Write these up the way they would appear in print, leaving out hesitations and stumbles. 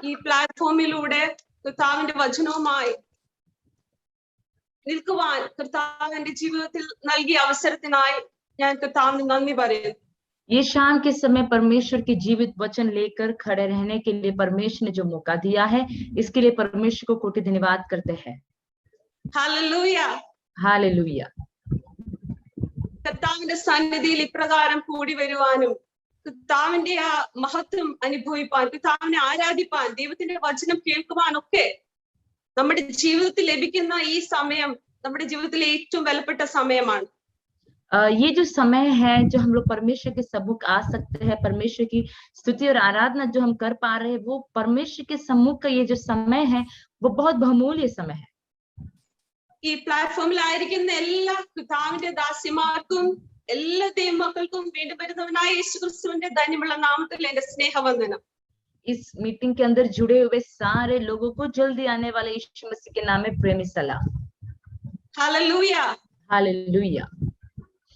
ഈ പ്ലാറ്റ്ഫോമിലൂടെ കർത്താവിന്റെ വചനവുമായി നിൽക്കുവാൻ കർത്താവിന്റെ ജീവിതത്തിൽ നൽകിയ അവസരത്തിനായി ഞാൻ കർത്താവിന് നന്ദി പറയുന്നു. ये शाम के समय परमेश्वर के जीवित वचन लेकर खड़े रहने के लिए परमेश्वर ने जो मौका दिया है, इसके लिए परमेश्वर को कोटि धन्यवाद करते हैं। Hallelujah, hallelujah. കർത്താവിന്റെ സന്നിധിയിൽ ഇപ്രകാരം കൂടി വരുവാനും കർത്താവിന്റെ ആ മഹത്വം അനുഭവിപ്പാൻ, കർത്താവിനെ ആരാധിപ്പാൻ, ദൈവത്തിന്റെ വചനം കേൾക്കുവാനൊക്കെ നമ്മുടെ ജീവിതത്തിൽ ലഭിക്കുന്ന ഈ സമയം നമ്മുടെ ജീവിതത്തിലെ ഏറ്റവും വിലപ്പെട്ട സമയമാണ്. ये जो समय है जो हम लोग परमेश्वर के सम्मुख आ सकते हैं, परमेश्वर की स्तुति और आराधना जो हम कर पा रहे हैं, वो परमेश्वर के सम्मुख का ये जो समय है वो बहुत बहुमूल्य समय है। ഈ പ്ലാറ്റ്ഫോമിൽ ആയിരിക്കുന്ന എല്ലാ കർത്താവിന്റെ ദാസിമാർക്കും എല്ലാ ദൈവമക്കൾക്കും വീണ്ടും വരുന്നവനായ യേശുക്രിസ്തുവിന്റെ ധന്യമുള്ള നാമത്തിൽ എന്റെ സ്നേഹവന്ദനം. इस मीटिंग के अंदर जुड़े हुए सारे लोगों को जल्दी आने वाले यीशु मसीह के नाम में प्रेमी सलाम। Hallelujah, hallelujah.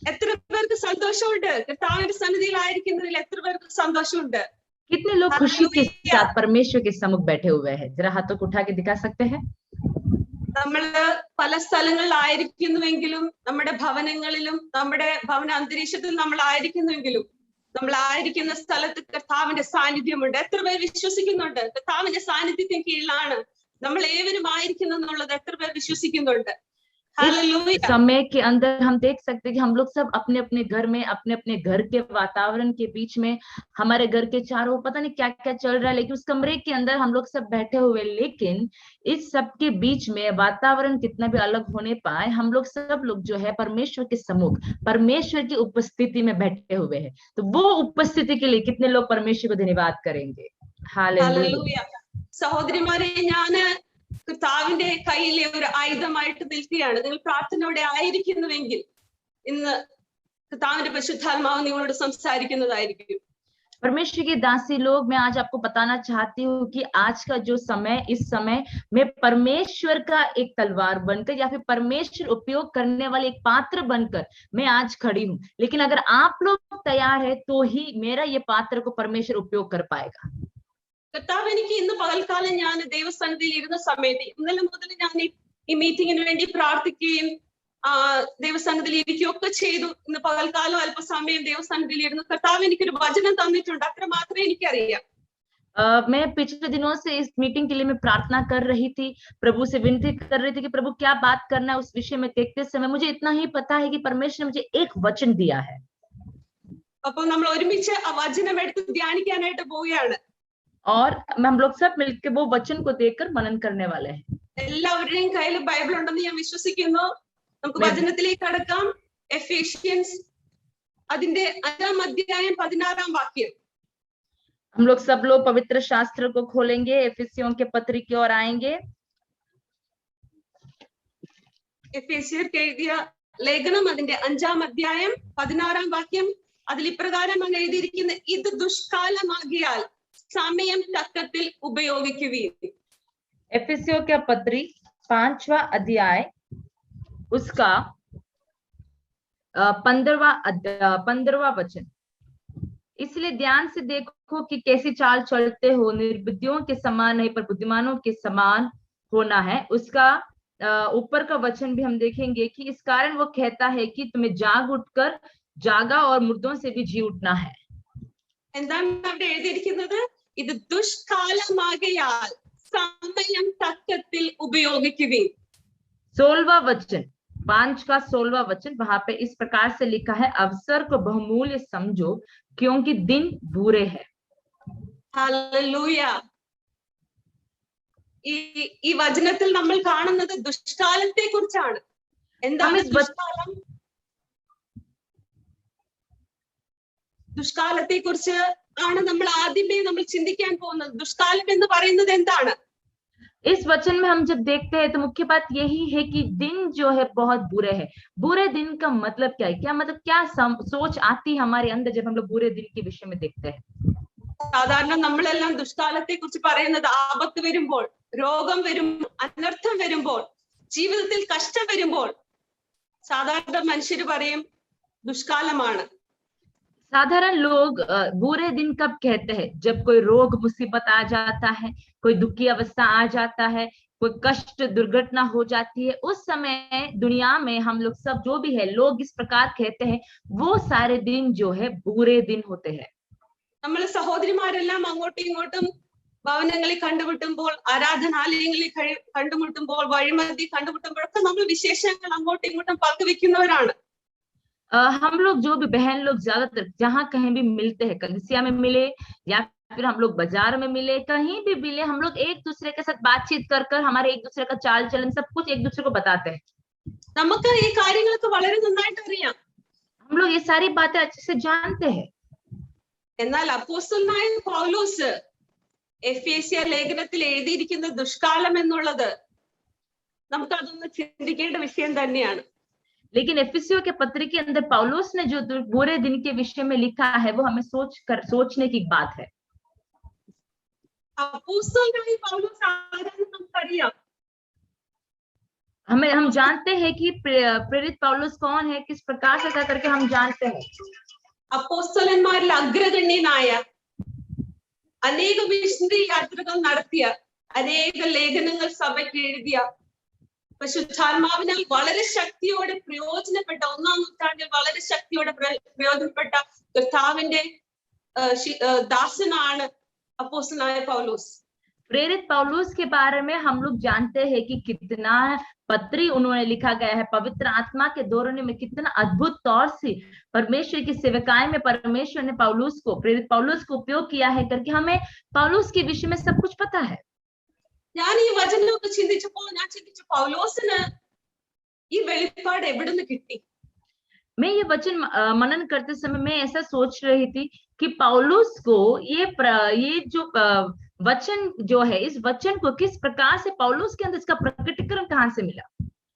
എത്ര പേർക്ക് സന്തോഷമുണ്ട് കർത്താവിന്റെ സന്നിധിയിൽ ആയിരിക്കുന്നതിൽ? എത്ര പേർക്ക് സന്തോഷമുണ്ട്? कितने लोग खुशी के साथ परमेश्वर के सम्मुख बैठे हुए हैं? जरा हाथों को उठा के दिखा सकते हैं? നമ്മള് പല സ്ഥലങ്ങളിലായിരിക്കുന്നുവെങ്കിലും, നമ്മുടെ ഭവനങ്ങളിലും നമ്മുടെ ഭവന അന്തരീക്ഷത്തിൽ നമ്മൾ ആയിരിക്കുന്നുവെങ്കിലും, നമ്മൾ ആയിരിക്കുന്ന സ്ഥലത്ത് കർത്താവിന്റെ സാന്നിധ്യമുണ്ട്. എത്ര പേർ വിശ്വസിക്കുന്നുണ്ട് കർത്താവിന്റെ സാന്നിധ്യത്തിന് കീഴിലാണ് നമ്മൾ ഏവരും ആയിരിക്കുന്നു എന്നുള്ളത്? എത്ര പേർ വിശ്വസിക്കുന്നുണ്ട്? इस समय के अंदर हम देख सकते हैं कि हम लोग सब अपने अपने घर में, अपने अपने घर के वातावरण के बीच में, हमारे घर के चारों पता नहीं क्या क्या चल रहा है, लेकिन उस कमरे के अंदर हम लोग सब बैठे हुए, लेकिन इस सब के बीच में वातावरण कितना भी अलग होने पाए, हम लोग सब लोग जो है परमेश्वर के सम्मुख, परमेश्वर की उपस्थिति में बैठे हुए हैं। तो वो उपस्थिति के लिए कितने लोग परमेश्वर को धन्यवाद करेंगे? हालेलुया। സഹോദരിമാരെ, ഞാന് കർത്താവിന്റെ കയ്യിലെ ഒരു ആയുധമായിട്ട് നിൽക്കുകയാണ്. നിങ്ങൾ പ്രാർത്ഥനയോടെ ആയിരിക്കുന്നുവെങ്കിൽ ഇന്ന് കർത്താവിന്റെ പരിശുദ്ധാത്മാവ് നിങ്ങളോട് സംസാരിക്കുന്നതായിരിക്കും. परमेश्वर की दासी लोग, मैं आज आपको बताना चाहती हूँ कि आज का जो समय, इस समय में परमेश्वर का एक तलवार बनकर या फिर परमेश्वर उपयोग करने वाले एक पात्र बनकर मैं आज खड़ी हूँ। लेकिन अगर आप लोग तैयार है तो ही मेरा ये पात्र को परमेश्वर उपयोग कर पाएगा। കർത്താവ് എനിക്ക് ഇന്ന് പകൽക്കാലം ഞാൻ ദൈവസ്ഥാനത്തിൽ ഇരുന്ന സമയത്ത് ഇന്നലെ മുതൽ ഞാൻ ഈ മീറ്റിങ്ങിന് വേണ്ടി പ്രാർത്ഥിക്കുകയും ദൈവസ്ഥാനത്തിൽ ഇരിക്കുകയൊക്കെ ചെയ്തു. ഇന്ന് പകൽക്കാലം അല്പസമയം ദൈവസ്ഥാനത്തിൽ ഇരുന്ന് കർത്താവ് എനിക്കൊരു വചനം തന്നിട്ടുണ്ട്. അത്ര മാത്രമേ എനിക്കറിയാം. मैं पिछले दिनों से इस मीटिंग के लिए मैं प्रार्थना कर रही थी, प्रभु से विनती कर रही थी कि प्रभु क्या बात करना है उस विषय में देखते समय मुझे इतना ही पता है कि परमेश्वर ने मुझे एक वचन दिया है। അപ്പോൾ നമ്മൾ ഒരുമിച്ച് ആ വചനം എടുത്ത് ധ്യാനിക്കാനായിട്ട് പോവുകയാണ്. और हम लोग सब मिलकर वो वचन को देखकर मनन करने वाले हैं। എല്ലാവരുടെയും കയ്യിൽ ബൈബിൾ ഉണ്ടെന്ന് ഞാൻ വിശ്വസിക്കുന്നു. നമുക്ക് വചനത്തിലേക്ക് കടക്കാം. എഫേഷ്യൻസ് അതിന്റെ 5-ാം അധ്യായം 16-ാം വാക്യം. हम लोग सब लोग पवित्र शास्त्र को खोलेंगे, एफिसियों के पत्र की ओर आएंगे। എഫേസ്യർക്ക് എഴുതിയ ലേഖനം അതിന്റെ 5-ാം അധ്യായം 16-ാം വാക്യം. അതിൽ ഇപ്രകാരമാണ് എഴുതിയിരിക്കുന്നത്: ഇത് ദുഷ്കാലമാകിയാൽ സമയം തക്കത്തിൽ ഉപയോഗിക്കുകയും. एफिसियों के पत्री 5वां अध्याय उसका 15वां वचन। इसलिए ध्यान से देखो कि कैसी चाल चलते हो, निर्बुद्धियों के समान नहीं पर बुद्धिमानों के समान होना है। उसका ऊपर का वचन भी हम देखेंगे कि इस कारण वो कहता है कि तुम्हें जाग उठकर जागा और मुर्दों से भी जी उठना है। എന്താണ് അവിടെ എഴുതിയിരിക്കുന്നത്? ഇത് ദുഷ്കാലമാകയാൽ സമയം തക്കത്തിൽ ഉപയോഗിക്കുകയും. 16वां वचन, 5 का 16वां वचन, वहां पे इस प्रकार से लिखा है: अवसर को बहुमूल्य समझो क्योंकि दिन बुरे हैं। ഹല്ലേലൂയ. ഈ വചനത്തിൽ നമ്മൾ കാണുന്നത് ദുഷ്കാലത്തെ കുറിച്ചാണ്. എന്താണ് ദുഷ്കാലം? ദുഷ്കാലത്തെ കുറിച്ച് ആണ് നമ്മൾ ആദ്യമേ നമ്മൾ ചിന്തിക്കാൻ പോകുന്നത്. ദുഷ്കാലം എന്ന് പറയുന്നത് എന്താണ്? इस वचन में हम जब देखते हैं तो मुख्य बात यही है कि दिन जो है बहुत बुरे हैं। बुरे दिन का मतलब क्या है? क्या मतलब क्या सोच आती है हमारे अंदर जब हम लोग बुरे दिन के विषय में देखते हैं? സാധാരണ നമ്മളെല്ലാം ദുഷ്കാലത്തെ കുറിച്ച് പറയുന്നത് ആപത്ത് വരുമ്പോൾ, രോഗം വരുമ്പോൾ, അനർത്ഥം വരുമ്പോൾ, ജീവിതത്തിൽ കഷ്ടം വരുമ്പോൾ സാധാരണ മനുഷ്യർ പറയും ദുഷ്കാലമാണ്. साधारण लोग बुरे दिन कब कहते हैं? जब कोई रोग मुसीबत आ जाता है, कोई दुख की अवस्था आ जाता है, कोई कष्ट दुर्घटना हो जाती है, उस समय दुनिया में हम लोग सब जो भी है लोग इस प्रकार कहते हैं, वो सारे दिन जो है बुरे दिन होते हैं। നമ്മൾ സഹോദരിമാരെല്ലാം അങ്ങോട്ടും ഇങ്ങോട്ടും ഭവനങ്ങളിൽ കണ്ടുമുട്ടുമ്പോൾ, ആരാധനാലയങ്ങളിൽ കണ്ടുമുട്ടുമ്പോൾ, വഴിമധ്യേ കണ്ടുമുട്ടുമ്പോഴൊക്കെ നമ്മൾ വിശേഷങ്ങൾ അങ്ങോട്ടും ഇങ്ങോട്ടും പങ്കുവെക്കുന്നവരാണ്. हम लोग जो भी बहन लोग ज्यादातर जहाँ कहीं भी मिलते हैं, कलीसिया में मिले या फिर हम लोग बाजार में मिले, कहीं भी मिले, हम लोग एक दूसरे के साथ बातचीत कर कर हमारे एक दूसरे का चाल चलन सब कुछ एक दूसरे को बताते हैं. നമുക്ക് ഈ കാര്യങ്ങളൊക്കെ വളരെ നന്നായിട്ട് അറിയാം. हम लोग ये सारी बातें अच्छे से जानते हैं. എന്നാൽ അപ്പോസ്തലനായ പൗലോസ് എഫേസ്യ ലേഖനത്തിൽ എഴുതിയിരിക്കുന്ന ദുഷ്കാലം എന്നുള്ളത് നമുക്ക് അതൊന്ന് ചിന്തിക്കേണ്ട വിഷയം തന്നെയാണ്. लेकिन एफिसियों के पत्र के अंदर पौलुस ने जो बुरे दिन के विषय में लिखा है वो हमें सोचने की बात है. അപ്പോസ്തലനായ പൗലോസ് ആരാണെന്ന് നമുക്കറിയാം. हम जानते हैं कि प्रेरित पौलुस कौन है, किस प्रकार से ऐसा करके हम जानते हैं. അപ്പോസ്തലന്മാരിൽ അഗ്രഗണ്യനായ, അനേക മിഷണറി യാത്രകൾ നടത്തിയ, അനേക ലേഖനങ്ങൾ സഭയ്ക്ക് എഴുതിയ, പരിശുദ്ധാത്മാവിനാൽ വളരെ ശക്തിയോടെ പ്രയോജനപ്പെട്ട, 1-ാം നൂറ്റാണ്ടിൽ വളരെ ശക്തിയോടെ പ്രയോജനപ്പെട്ട കർത്താവിന്റെ ദാസനാണ് അപ്പോസ്തലനായ പൗലോസ്. प्रेरित पौलुस के बारे में हम लोग जानते हैं कि कितना पत्री उन्होंने लिखा गया है, पवित्र आत्मा के दौरान में कितना अद्भुत तौर से परमेश्वर की सेवकाई में परमेश्वर ने पौलुस को, प्रेरित पौलुस को उपयोग किया है करके हमें पौलुस के विषय में सब कुछ पता है. ഞാൻ ഈ വചനമൊക്കെ ചിന്തിച്ചപ്പോൾ ഞാൻ ചിന്തിച്ചു, പൗലോസിന് ഈ വെളിപ്പാട് എവിടെ നിന്ന് കിട്ടി? मैं ये वचन मनन करते समय मैं ऐसा सोच रही थी कि पौलुस को ये जो वचन जो है, इस वचन को किस प्रकार से पौलुस के अंदर इसका प्रकटीकरण कहाँ से मिला?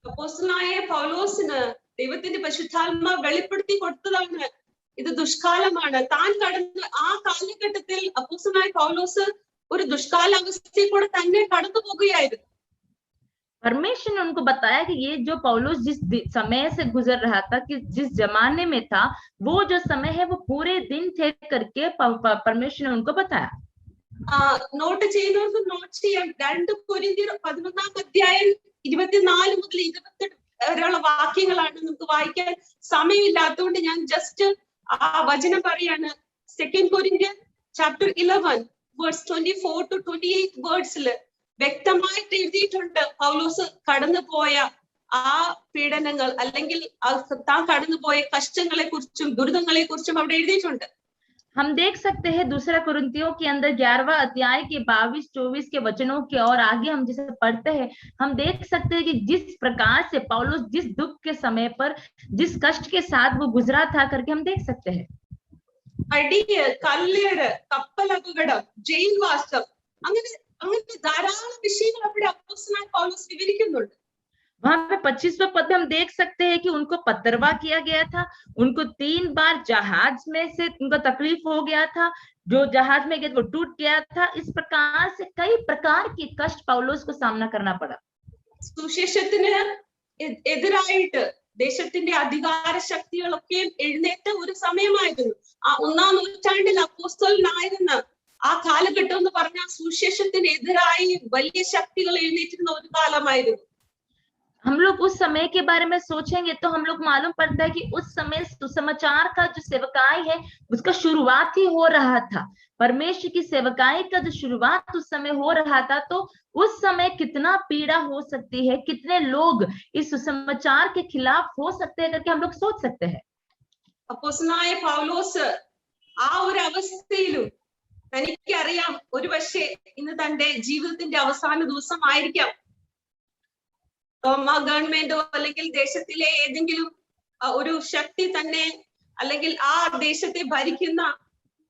അപ്പോസ്തലനായ പൗലോസിന് ദൈവത്തിന്റെ പരിശുദ്ധാത്മാവ് വെളിപ്പെടുത്തി കൊടുത്തതാണ് ഇത് ദുഷ്കാലമാണ്. താൻ കടന്ന് ആ കാലഘട്ടത്തിൽ അപ്പോസ്തലനായ പൗലോസ് ഒരു ദുഷ്കാലാവസ്ഥയിൽ കൂടെ തന്നെ കടന്നു പോകുകയായിരുന്നു. परमेश्वर ने उनको बताया कि ये जो पौलुस जिस समय से गुजर रहा था, कि जिस जमाने में था, वो जो समय है वो पूरे दिन थे करके परमेश्वर ने उनको बताया. നോട്ട് ചെയ്യുന്നവർക്ക് നോട്ട് ചെയ്യാം. 2 കൊരിന്ത്യർ 11-ാം അധ്യായം 24 മുതൽ 28 വരെയുള്ള വാക്യങ്ങളാണ്. നമുക്ക് വായിക്കാൻ സമയമില്ലാത്തതുകൊണ്ട് ഞാൻ ജസ്റ്റ് ആ വചനം പറയാണ്. 2 കൊരിന്ത്യർ ചാപ്റ്റർ 11 വേഴ്സ് 24 to 28 വേർഡ്സിൽ വ്യക്തമായിട്ട് എഴുതിയിട്ടുണ്ട് പൗലോസ് കടന്നുപോയ ആ പീഡനങ്ങൾ, അല്ലെങ്കിൽ താൻ കടന്നുപോയ കഷ്ടങ്ങളെ കുറിച്ചും ദുരിതങ്ങളെ കുറിച്ചും അവിടെ എഴുതിയിട്ടുണ്ട്. हम देख सकते हैं दूसरा कुरिन्थियों के अंदर 11वां अध्याय के 22-24 के वचनों के और आगे हम जिसे पढ़ते हैं, हम देख सकते हैं कि जिस प्रकार से पौलुस जिस दुख के समय पर जिस कष्ट के साथ वो गुजरा था करके हम देख सकते हैं. അടിയ്, കല്ലേറ്, കപ്പൽ അപകടം, ജയിൽവാസം, അങ്ങനെ ധാരാളം വിഷയങ്ങൾ അവിടെ അപ്പോസ്തലനായ പൗലോസ് വിവരിക്കുന്നുണ്ട്. वहां पे 25वें पद में हम देख सकते हैं कि उनको पत्थरवा किया गया था, उनको 3 बार जहाज में से उनको तकलीफ हो गया था, जो जहाज में गए वो टूट गया था. इस प्रकार से कई प्रकार के कष्ट पौलुस को सामना करना पड़ा. സുവിശേഷത്തിന് എതിരായിട്ട് ദേശത്തിന്റെ അധികാര ശക്തികളൊക്കെ എഴുന്നേറ്റ ഒരു സമയമായിരുന്നു. ആ 1-ാം നൂറ്റാണ്ടിൽ അപ്പോസ്തലനായിരുന്ന ആ കാലഘട്ടം എന്ന് പറഞ്ഞാൽ സുവിശേഷത്തിന് എതിരായി വലിയ ശക്തികൾ എഴുന്നേറ്റിരുന്ന ഒരു കാലമായിരുന്നു. हम लोग उस समय के बारे में सोचेंगे तो हम लोग मालूम पड़ता है कि उस समय सुसमाचार का जो सेवकाई है उसका शुरुआत ही हो रहा था. परमेश्वर की सेवकाई का जो शुरुआत उस समय हो रहा था, तो उस समय कितना पीड़ा हो सकती है, कितने लोग इस सुसमाचार के खिलाफ हो सकते हैं करके हम लोग सोच सकते हैं. അപ്പോസ്തലനായ പൗലോസ് ആ ഒരു അവസ്ഥയിലും തനിക്കറിയാം ഒരു പക്ഷേ ഇന്ന് തന്റെ ജീവിതത്തിന്റെ അവസാന ദിവസമായിരിക്കാം. ഗവൺമെന്റോ അല്ലെങ്കിൽ ദേശത്തിലെ ഏതെങ്കിലും ഒരു ശക്തി തന്നെ, അല്ലെങ്കിൽ ആ ദേശത്തെ ഭരിക്കുന്ന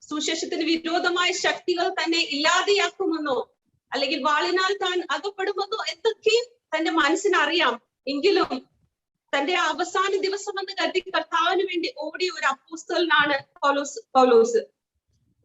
സുവിശേഷത്തിന് വിരോധമായ ശക്തികൾ തന്നെ ഇല്ലാതെയാക്കുമെന്നോ, അല്ലെങ്കിൽ വാളിനാൽ താൻ അകപ്പെടുമെന്നോ എന്തൊക്കെയും തന്റെ മനസ്സിനറിയാം. എങ്കിലും തന്റെ അവസാന ദിവസം എന്ന് കരുതി കർത്താവിന് വേണ്ടി ഓടിയ ഒരു അപ്പോസ്തലനാണ് പൗലോസ്.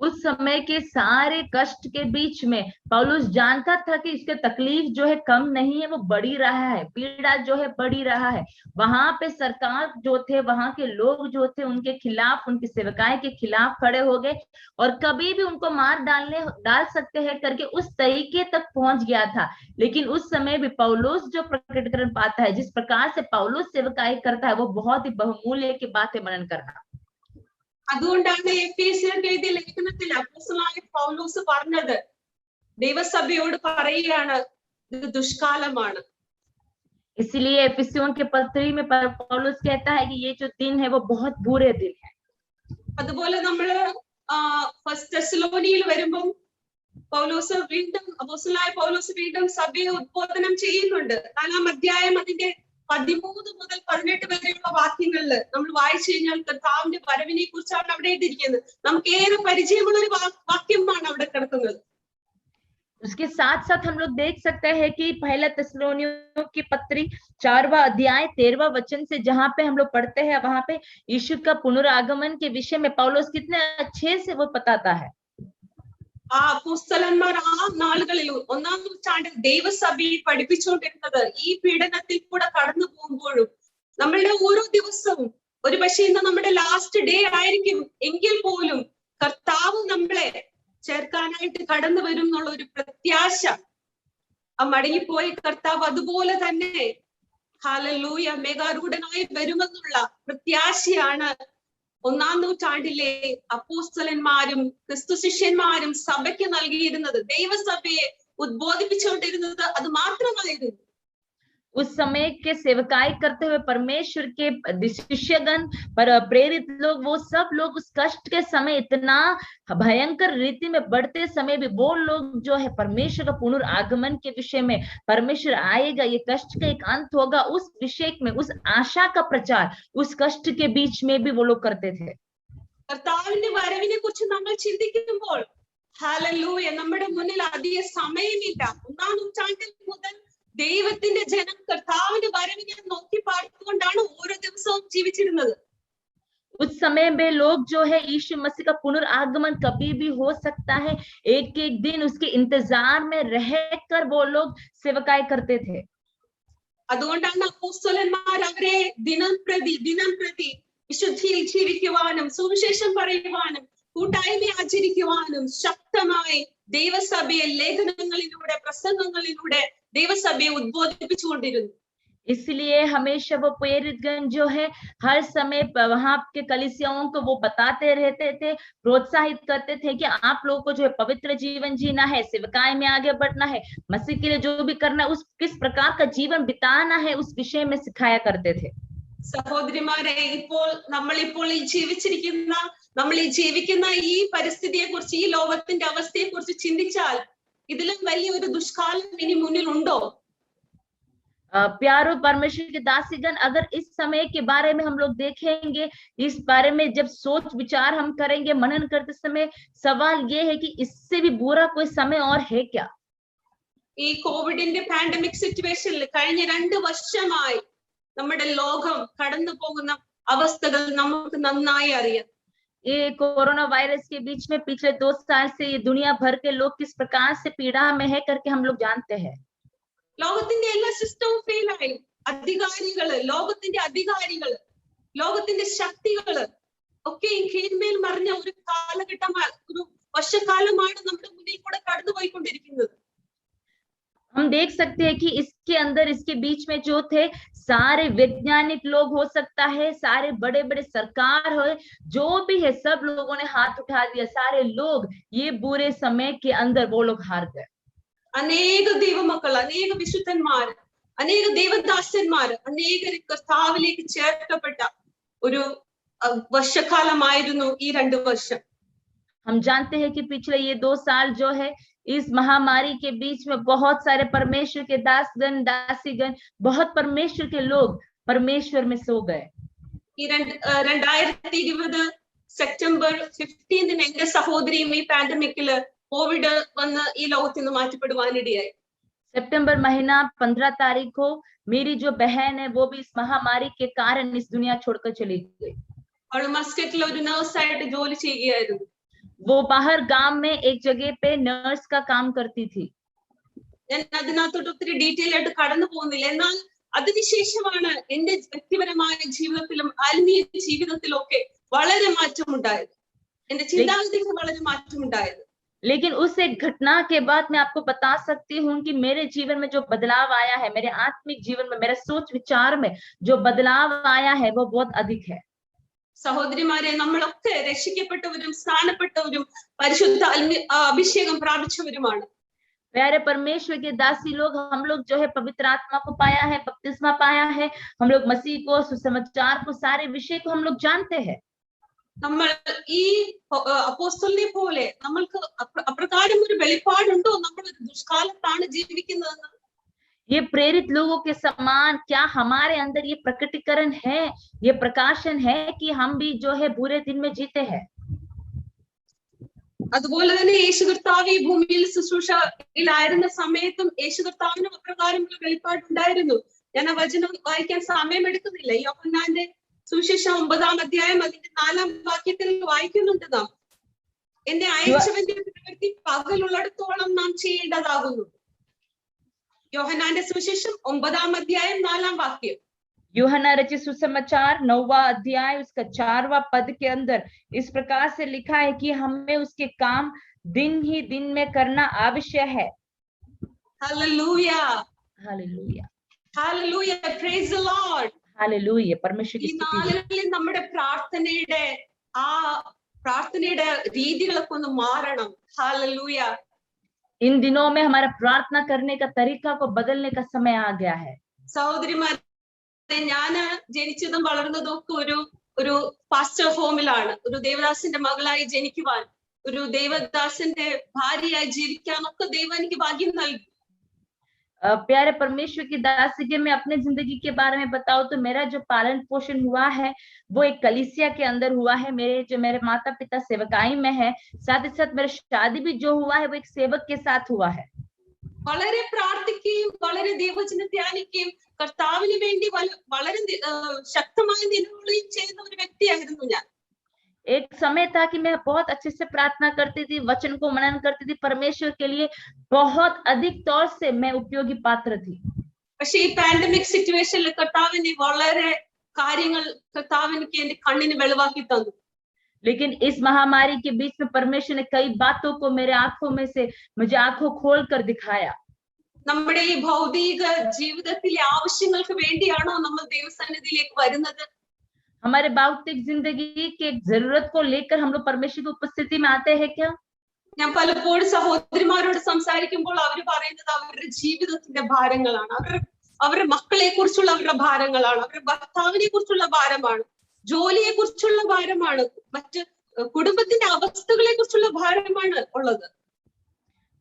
उस समय के सारे कष्ट के बीच में पौलुस जानता था कि इसके तकलीफ जो है कम नहीं है, वो बढ़ी रहा है, पीड़ा जो है बढ़ी रहा है। वहां पे सरकार जो थे, वहां के लोग जो थे, उनके खिलाफ, उनकी सेवकाई के खिलाफ खड़े हो गए और कभी भी उनको मार डाल सकते हैं करके उस तरीके तक पहुंच गया था। लेकिन उस समय भी पौलुस जो प्रकटीकरण पाता है, जिस प्रकार से पौलुस सेवकाई करता है, वो बहुत ही बहुमूल्य की बात है मनन करना। അതുകൊണ്ടാണ് എഫേസ്യർക്ക് എഴുതിയ ലേഖനത്തിൽ അപ്പോസ്തലനായ പൗലോസ് പറഞ്ഞത്, ദൈവസഭയോട് പറയുകയാണ് ഇത് ദുഷ്കാലമാണ്. इसलिए एफिसियों के पत्री में पौलुस कहता है कि ये जो दिन है वो बहुत बुरे दिन है. അതുപോലെ നമ്മള് ഫസ്റ്റ് തെസ്സലോനിയിൽ വരുമ്പം പൗലോസ് വീണ്ടും അപ്പോസ്തലനായ പൗലോസ് വീണ്ടും സഭയെ ഉദ്ബോധനം ചെയ്യുന്നുണ്ട്. 4-ാം അധ്യായം അതിന്റെ 13 മുതൽ 18 വരെയുള്ള വാക്യങ്ങളിൽ നമ്മൾ വായിച്ചു കഴിഞ്ഞാൽ കർത്താവിന്റെ വരവിനെ കുറിച്ചാണ് അവിടെ എഴുതിയിരിക്കുന്നത്. നമുക്ക് ഏറെ പരിചയമുള്ള ഒരു വാക്യമാണ് അവിടെ കിടക്കുന്നത്. उसके साथ साथ हम लोग देख सकते हैं कि पहला थिस्सलुनीकियों की पत्री 4वां अध्याय 13वां वचन से जहां पे हम लोग पढ़ते हैं, वहां पे यीशु का पुनरागमन के विषय में पौलुस कितने अच्छे से वो बताता है. ആ അപ്പോസ്തലന്മാർ ആ നാളുകളിൽ 1-ാം നൂറ്റാണ്ടിൽ ദൈവസഭയെ പഠിപ്പിച്ചുകൊണ്ടിരുന്നത് ഈ പീഡനത്തിൽ കൂടെ കടന്നു പോകുമ്പോഴും നമ്മളുടെ ഓരോ ദിവസവും ഒരു പക്ഷേ ഇന്ന് നമ്മുടെ ലാസ്റ്റ് ഡേ ആയിരിക്കും എങ്കിൽ പോലും കർത്താവ് നമ്മളെ ചേർക്കാനായിട്ട് കടന്നു വരും എന്നുള്ള ഒരു പ്രത്യാശ, ആ മടങ്ങിപ്പോയ കർത്താവ് അതുപോലെ തന്നെ ഹല്ലേലൂയ മേഘാരൂഢനായി വരുമെന്നുള്ള പ്രത്യാശയാണ് 1-ാം നൂറ്റാണ്ടിലെ അപ്പോസ്തലന്മാരും ക്രിസ്തു ശിഷ്യന്മാരും സഭയ്ക്ക് നൽകിയിരുന്നത്. ദൈവസഭയെ ഉദ്ബോധിപ്പിച്ചുകൊണ്ടിരുന്നത് അത് മാത്രമായിരുന്നു. उस समय के सेवकाई करते हुए परमेश्वर के शिष्यगण, पर प्रेरित लोग, वो सब लोग उस कष्ट के समय इतना भयंकर रीति में बढ़ते समय भी वो लोग जो है परमेश्वर का पुनरागमन के विषय में, परमेश्वर आएगा, ये कष्ट का एक अंत होगा, उस विषय में, उस आशा का प्रचार उस कष्ट के बीच में भी वो लोग करते थे. കർത്താവിന്റെ വരവിനെ കുറിച്ച് നമ്മൾ ചിന്തിക്കുമ്പോൾ ഹല്ലേലൂയ നമ്മുടെ മുന്നിൽ അധിക സമയമില്ല. 1-ാം നൂറ്റാണ്ടിൽ മുതൽ ദൈവത്തിന്റെ ജനം കർത്താവിന്റെ വരവിനെ നോക്കി പാർത്തുകൊണ്ടാണ് ഓരോ ദിവസവും ജീവിച്ചിരുന്നത്. उस समय में लोग जो है यीशु मसीह का पुनरागमन कभी भी हो सकता है, एक एक दिन उसके इंतजार में रहकर वो लोग सेवकाई करते थे. അതുകൊണ്ടാണ് അപ്പോസ്തലന്മാർ അവരെ ദിനം പ്രതി വിശുദ്ധിയിൽ ജീവിക്കുവാനും സുവിശേഷം പറയുവാനും കൂട്ടായ്മ ആചരിക്കുവാനും ശക്തമായി ദൈവസഭയെ ലേഖനങ്ങളിലൂടെ പ്രസംഗങ്ങളിലൂടെ ദൈവസഭയെ ഉദ്ബോധിപ്പിച്ചുകൊണ്ടിരുന്നു. इसलिए हमेशा वो प्रेरितगण जो है हर समय वहां के कलीसियाओं को वो बताते रहते थे, प्रोत्साहित करते थे कि आप लोगों को जो है पवित्र जीवन जीना है, सेवकाई में आगे बढ़ना है, मसीह के लिए जो भी करना है, उस किस प्रकार का जीवन बिताना है, उस विषय में सिखाया करते थे. സഹോദരിമാരെ, നമ്മളിപ്പോൾ ഈ ജീവിക്കുന്ന ഈ പരിസ്ഥിതിയെ കുറിച്ച്, ഈ ലോകത്തിന്റെ അവസ്ഥയെ കുറിച്ച് ചിന്തിച്ചാൽ ഇതിലും വലിയ ഒരു ദുഷ്കാലം ഇനി മുന്നിലുണ്ടോ? प्यारो परमेश्वर के दासीगण, अगर इस समय के बारे में हम लोग देखेंगे, इस बारे में जब सोच विचार हम करेंगे, मनन करते समय सवाल ये है कि इससे भी बुरा कोई समय और है क्या? ഈ കോവിഡിന്റെ പാൻഡമിക് സിറ്റുവേഷനിൽ കഴിഞ്ഞ 2 വർഷമായി നമ്മുടെ ലോകം കടന്നു പോകുന്ന അവസ്ഥകൾ നമുക്ക് നന്നായി അറിയാം. ये कोरोना वायरस के बीच में पिछले 2 साल से ये दुनिया भर के लोग किस प्रकार से पीड़ा में है करके हम लोग जानते हैं. ലോകത്തിന്റെ എല്ലാ സിസ്റ്റവും ഫെയിലായി. ലോകത്തിന്റെ അധികാരികള്, ലോകത്തിന്റെ ശക്തികള് ഒക്കെയും കീഴ്മേൽ മറിഞ്ഞ ഒരു കാലഘട്ടമാണ്, ഒരു വർഷക്കാലമാണ് നമ്മുടെ മുന്നിൽ കൂടെ കടന്നുപോയിക്കൊണ്ടിരിക്കുന്നത്. हम देख सकते हैं कि इसके अंदर, इसके बीच में जो थे सारे वैज्ञानिक लोग हो सकता है, सारे बड़े बड़े सरकार हो, जो भी है, सब लोगों ने हाथ उठा दिया. सारे लोग ये बुरे समय के अंदर वो लोग हार गए. അനേക ദൈവമക്കൾ, അനേക വിശുദ്ധന്മാർ, അനേക ദൈവദാസന്മാർ, അനേകർ കർത്താവിലേക്ക് ചേർക്കപ്പെട്ട ഒരു വർഷക്കാലമായിരുന്നു ഈ 2 വർഷം. हम जानते हैं कि पिछले ये 2 साल जो है, इस महामारी के बीच में बहुत सारे परमेश्वर के दासगण, दासीगण, बहुत परमेश्वर के लोग परमेश्वर में सो गए. ഈ 2020 സെപ്റ്റംബർ 15 എന്റെ സഹോദരിയും ഈ പാൻഡമിക്കില് കോവിഡ് വന്ന് ഈ ലോകത്തിൽ നിന്ന് മാറ്റപ്പെടുവാനിടയായി. सितंबर महीना 15 तारीख को मेरी जो बहन है वो भी इस महामारी के कारण इस दुनिया छोड़कर चली गई. അവൾ മസ്കറ്റിൽ ഒരു നഴ്സായിട്ട് ജോലി ചെയ്യുകയായിരുന്നു. वो बाहर गांव में एक जगह पे नर्स का काम करती थी. ഞാൻ അതിനകത്തോട്ട് ഒത്തിരി ഡീറ്റെയിൽ ആയിട്ട് കടന്നു പോകുന്നില്ല. എന്നാൽ അതിനുശേഷമാണ് എന്റെ വ്യക്തിപരമായ ജീവിതത്തിലും ആത്മീയ ജീവിതത്തിലും ഒക്കെ വളരെ മാറ്റമുണ്ടായത്. എന്റെ ചിന്താഗതിക്ക് വളരെ മാറ്റമുണ്ടായത്. लेकिन उस एक घटना के बाद मैं आपको बता सकती हूँ कि मेरे जीवन में जो बदलाव आया है, मेरे आत्मिक जीवन में, मेरे सोच विचार में जो बदलाव आया है वो बहुत अधिक है. സഹോദരിമാരെ, നമ്മളൊക്കെ രക്ഷിക്കപ്പെട്ടവരും സ്നാനപ്പെട്ടവരും പരിശുദ്ധ അഭിഷേകം പ്രാപിച്ചവരുമാണ്. प्यारे परमेश्वर के दासी लोग, हम लोग जो है पवित्र आत्मा को पाया है, बपतिस्मा पाया है, हम लोग मसीह को, सुसमाचार को, सारे विषय को हम लोग जानते हैं. നമ്മൾ ഈ അപ്പോസ്തലനെ പോലെ നമ്മൾക്ക് അപ്രകാരം ഒരു വെളിപ്പാടുണ്ടോ നമ്മൾ ഒരു ദുഷ്കാലത്താണ് ജീവിക്കുന്നതെന്ന്? ये प्रेरित लोगों के समान क्या हमारे अंदर ये प्रकटीकरण है, ये प्रकाशन है कि हम भी जो है बुरे दिन में जीते हैं? അതുപോലെ തന്നെ യേശു കർത്താവ് ഈ ഭൂമിയിൽ ശുശ്രൂഷയിലായിരുന്ന സമയത്തും യേശു കർത്താവിനും അപ്രകാരമുള്ള വെളിപ്പാടുണ്ടായിരുന്നു. ഞാൻ ആ വചനം വായിക്കാൻ സമയം എടുക്കുന്നില്ല. യോഹന്നാന്റെ സുവിശേഷം 9-ാം അധ്യായം അതിന്റെ 4-ാം വാക്യത്തിൽ വായിക്കുന്നുണ്ട് നാം, എന്നെ അയച്ചവന്റെ പ്രവൃത്തി പകലുള്ളിടത്തോളം നാം ചെയ്യേണ്ടതാകുന്നു. യോഹന്നാന്റെ സുവിശേഷം 9-ാം അധ്യായം 4-ാം വാക്യം. यूहन्ना रचित सुसमाचार 9वां अध्याय उसका 4वां पद के अंदर इस प्रकार से लिखा है कि हमें उसके काम दिन ही दिन में करना आवश्यक है. Hallelujah, hallelujah, hallelujah, praise the Lord. Hallelujah, परमेश्वर की ഈ स्तुति. നാളുകളിൽ നമ്മുടെ പ്രാർത്ഥനയുടെ രീതികളൊക്കെ ഒന്ന് മാറണം. हालेलुया. इन दिनों में हमारा प्रार्थना करने का तरीका को बदलने का समय आ गया है. സഹോദരിമാരെ, ഞാന് ജനിച്ചതും വളർന്നതും ഒക്കെ ഒരു പാസ്റ്റർ ഹോമിലാണ്. ഒരു ദേവദാസിന്റെ മകളായി ജനിക്കുവാൻ, ഒരു ദേവദാസന്റെ ഭാര്യയായി ജീവിക്കാനൊക്കെ ദൈവം എനിക്ക് ഭാഗ്യം നൽകി. प्यारे परमेश्वर की दासी जी, मैं अपने जिंदगी के बारे में बताऊं तो मेरा जो पालन पोषण हुआ है वो एक कलीसिया के अंदर हुआ है. मेरे माता पिता सेवकाई में है, साथ ही साथ मेरा शादी भी जो हुआ है वो एक सेवक के साथ हुआ है. വളരെ പ്രാർത്ഥിക്കുകയും വളരെ ദൈവവചനം ധ്യാനിക്കുകയും കർത്താവിന് വേണ്ടി വളരെ ശക്തമായി നിലകൊള്ളുകയും ചെയ്യുന്ന ഒരു വ്യക്തിയായിരുന്നു ഞാൻ. एक समय था कि मैं बहुत अच्छे से प्रार्थना करती थी, वचन को मनन करती थी, परमेश्वर के लिए बहुत अधिक तौर से मैं उपयोगी पात्र थी. പക്ഷെ ഈ പാൻഡമിക് സിറ്റുവേഷനിൽ കർത്താവിന് വളരെ കാര്യങ്ങൾ കർത്താവിനിക്ക് എന്റെ കണ്ണിന് വെളിവാക്കി തന്നു. लेकिन इस महामारी के बीच में परमेश्वर ने कई बातों को मेरे आंखों में से मुझे आंखों खोल कर दिखाया. നമ്മുടെ ഈ ഭൗതിക ജീവിതത്തിലെ ആവശ്യങ്ങൾക്ക് വേണ്ടിയാണോ നമ്മൾ ദൈവസന്നിധിയിലേക്ക് വരുന്നത്? हमारे भौतिक जिंदगी के जरूरत को लेकर हम लोग परमेश्वर की उपस्थिति में आते हैं क्या? ഞാൻ പലപ്പോഴും സഹോദരിമാരോട് സംസാരിക്കുമ്പോൾ അവർ പറയുന്നത് അവരുടെ ജീവിതത്തിന്റെ ഭാരങ്ങളാണ്, അവരുടെ മക്കളെ കുറിച്ചുള്ള അവരുടെ ഭാരങ്ങളാണ്, അവരുടെ ഭർത്താവിനെ കുറിച്ചുള്ള ഭാരമാണ്, ജോലിയെ കുറിച്ചുള്ള ഭാരമാണ്, മറ്റ് കുടുംബത്തിന്റെ അവസ്ഥകളെ കുറിച്ചുള്ള ഭാരമാണ് ഉള്ളത്.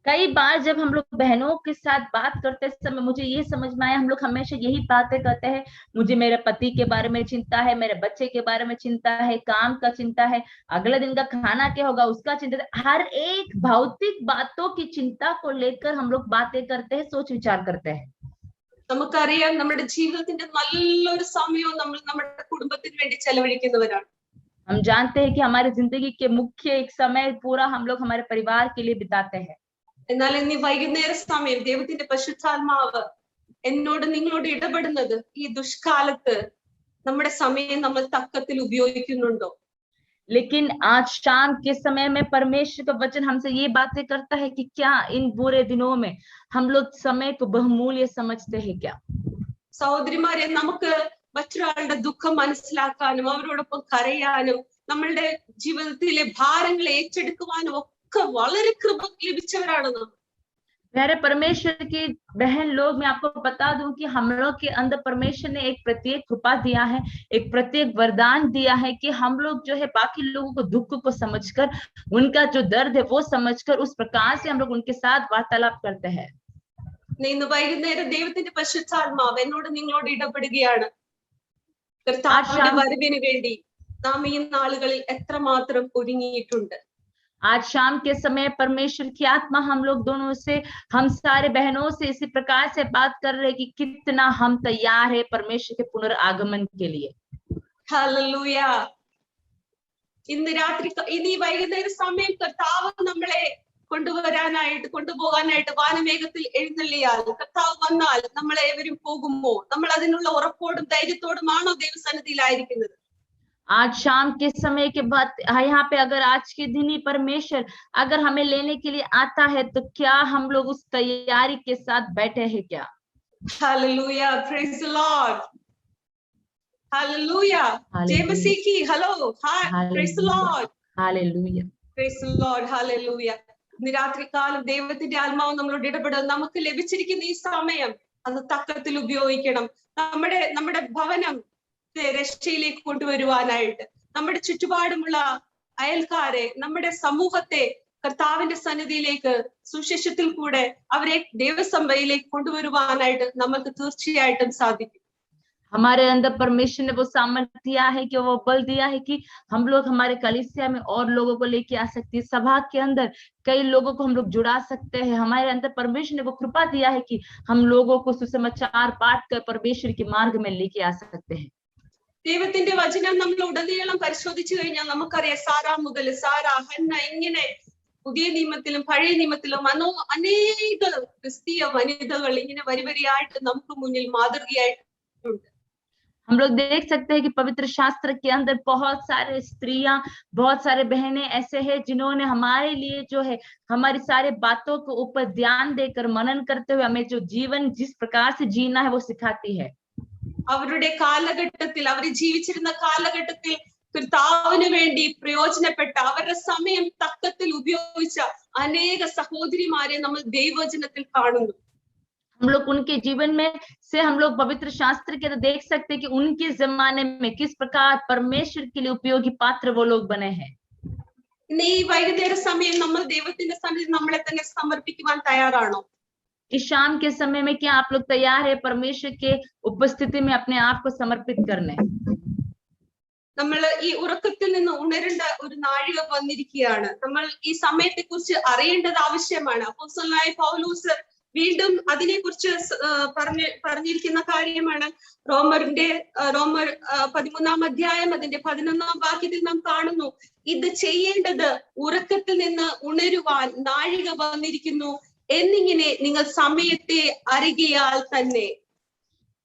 कई बार जब हम लोग बहनों के साथ बात करते समय मुझे ये समझ में आया, हम लोग हमेशा यही बातें करते हैं, मुझे मेरे पति के बारे में चिंता है, मेरे बच्चे के बारे में चिंता है, काम का चिंता है, अगले दिन का खाना क्या होगा उसका चिंता है. हर एक भौतिक बातों की चिंता को लेकर हम लोग बातें करते हैं, सोच विचार करते हैं. നമുക്കറിയാം നമ്മുടെ ജീവിതത്തിന്റെ നല്ലൊരു സമയവും നമ്മൾ നമ്മുടെ കുടുംബത്തിന് വേണ്ടി ചെലവഴിക്കുന്നവരാണ്. हम जानते हैं कि हमारी जिंदगी के मुख्य एक समय पूरा हम लोग हमारे परिवार के लिए बिताते हैं. എന്നാൽ ഇന്ന് വൈകുന്നേര സമയം ദൈവത്തിന്റെ പരിശുദ്ധാത്മാവ് എന്നോട് നിങ്ങളോട് ഇടപെടുന്നത് ഈ ദുഷ്കാലത്ത് നമ്മുടെ സമയം നമ്മൾ തക്കത്തിൽ ഉപയോഗിക്കുന്നുണ്ടോ? लेकिन आज शाम के समय में परमेश्वर का वचन हमसे ये बातें करता है कि क्या इन बुरे दिनों में हम लोग समय को बहुमूल्य समझते हैं क्या? സഹോദരിമാരെ, നമുക്ക് മറ്റൊരാളുടെ ദുഃഖം മനസ്സിലാക്കാനും അവരോടൊപ്പം കരയാനും നമ്മളുടെ ജീവിതത്തിലെ ഭാരങ്ങൾ ഏറ്റെടുക്കുവാനും ഒക്കെ വളരെ കൃപ ലഭിച്ചവരാണ് നാം. प्यारे परमेश्वर की बहन लोग, मैं आपको बता दूं कि हम लोग के अंदर परमेश्वर ने एक प्रत्येक कृपा दिया है, एक प्रत्येक वरदान दिया है कि हम लोग जो है बाकी लोगों को दुख को समझकर, उनका जो दर्द है वो समझकर उस प्रकार से हम लोग उनके साथ वार्तालाप करते हैं. ഇന്ന് വൈകുന്നേരം ദൈവത്തിന്റെ പരിശുദ്ധാത്മാവ് എന്നോട് നിങ്ങളോട് ഇടപെടുകയാണ്. കർത്താവിന്റെ വരവിന് വേണ്ടി നാം ഈ നാളുകളിൽ എത്രമാത്രം ഒരുങ്ങിയിട്ടുണ്ട്. आज शाम के समय परमेश्वर की आत्मा हम लोग दोनों से, हम सारे बहनों से इसी प्रकार से बात कर रहे हैं कि कितना हम तैयार है परमेश्वर के पुनरागमन के लिए. हालेलुया. ഇന്ന് രാത്രി ഇനി വൈകുന്നേര സമയം കർത്താവ് നമ്മളെ കൊണ്ടുപോകാനായിട്ട് വാനമേഘത്തിൽ എഴുന്നള്ളിയാൽ, കർത്താവ് വന്നാൽ നമ്മളെ ഏവരും പോകുമോ? നമ്മൾ അതിനുള്ള ഉറപ്പോടും ധൈര്യത്തോടുമാണോ ദൈവസന്നിധിയിലായിരിക്കുന്നത്? आज शाम के समय के बाद यहाँ पे अगर आज के दिन ही परमेश्वर अगर हमें लेने के लिए आता है, तो क्या हम लोग उस तैयारी के साथ बैठे हैं क्या? Hallelujah, praise the Lord, hallelujah, जय मसीह की, hello, hi, praise the Lord, hallelujah, praise the Lord, hallelujah. ഇന്ന് രാത്രികാലം ദൈവത്തിന്റെ ആത്മാവ് നമ്മളോട് ഇടപെടും. നമുക്ക് ലഭിച്ചിരിക്കുന്ന ഈ സമയം അത് തക്കത്തിൽ ഉപയോഗിക്കണം. നമ്മുടെ ഭവനം രക്ഷയിലേക്ക് കൊണ്ടുവരുവാനായിട്ട്, നമ്മുടെ ചുറ്റുപാടുമുള്ള അയൽക്കാരെ, നമ്മുടെ സമൂഹത്തെ കർത്താവിന്റെ സന്നിധിയിലേക്ക് സുവിശേഷത്തിൽ കൂടെ അവരെ ദൈവസഭയിലേക്ക് കൊണ്ടുവരുവാനായിട്ട് നമുക്ക് തീർച്ചയായിട്ടും സാധിക്കും. हमारे अंदर परमेश्वर ने वो सामर्थ्य दिया है कि वो बल दिया है कि हम लोग हमारे कलीसिया में और लोगों को लेके आ सकते हैं, सभा के अंदर कई लोगों को हम लोग जुड़ा सकते हैं. हमारे अंदर परमेश्वर ने वो कृपा दिया है कि हम लोगों को सुसमाचार बांट कर परमेश्वर के मार्ग में लेके आ सकते हैं. ദൈവത്തിന്റെ വചനം നമ്മൾ ഉടനീളം പരിശോധിച്ചു കഴിഞ്ഞാൽ നമുക്കറിയാം, സാറാ മുതൽ ഹന്ന, ഇങ്ങനെ പുതിയ നിയമത്തിലും പഴയ നിയമത്തിലും അനേക ക്രിസ്തീയ വനിതകൾ ഇങ്ങനെ വരിവരിയായിട്ട് നമുക്ക് മുന്നിൽ മാതൃകയായിട്ടുണ്ട്. हम लोग देख सकते हैं कि पवित्र शास्त्र के अंदर बहुत सारे स्त्रियां, बहुत सारे बहनें ऐसे हैं जिन्होंने हमारे लिए जो है हमारी सारे बातों के ऊपर ध्यान देकर मनन करते हुए हमें जो जीवन जिस प्रकार से जीना है वो सिखाती है. അവരുടെ കാലഘട്ടത്തിൽ, അവർ ജീവിച്ചിരുന്ന കാലഘട്ടത്തിൽ കർത്താവിന് വേണ്ടി പ്രയോജനപ്പെട്ട, അവരുടെ സമയം തക്കത്തിൽ ഉപയോഗിച്ച അനേക സഹോദരിമാരെ നമ്മൾ ദൈവവചനത്തിൽ കാണുന്നു. हम लोग उनके जीवन में से हम लोग पवित्र शास्त्र के अंदर देख सकते हैं कि उनके जमाने में किस प्रकार परमेश्वर के लिए उपयोगी पात्र वो लोग बने हैं. ഇന്ന് ഈ വൈകുന്നേര സമയം നമ്മൾ ദൈവത്തിന്റെ സന്നിധിയിൽ നമ്മളെ തന്നെ സമർപ്പിക്കുവാൻ തയ്യാറാണോ? इस शाम के समय में क्या आप लोग तैयार है परमेश्वर के उपस्थिति में अपने आप को समर्पित करने? നമ്മൾ ഈ ഉറക്കത്തിൽ നിന്ന് ഉണരേണ്ട ഒരു നാഴിക വന്നിരിക്കുകയാണ്. നമ്മൾ ഈ സമയത്തെ കുറിച്ച് അറിയേണ്ടത് ആവശ്യമാണ്. അപ്പോസ്തലനായ പൗലോസ് വീണ്ടും അതിനെ കുറിച്ച് പറഞ്ഞിരിക്കുന്ന കാര്യമാണ്. റോമർ 13-ാം അധ്യായം അതിന്റെ 11-ാം വാക്യത്തിൽ നാം കാണുന്നു, ഇത് ചെയ്യേണ്ടത് ഉറക്കത്തിൽ നിന്ന് ഉണരുവാൻ നാഴിക വന്നിരിക്കുന്നു എന്നിങ്ങനെ നിങ്ങൾ സമയത്തെ അറിയാൽ തന്നെ.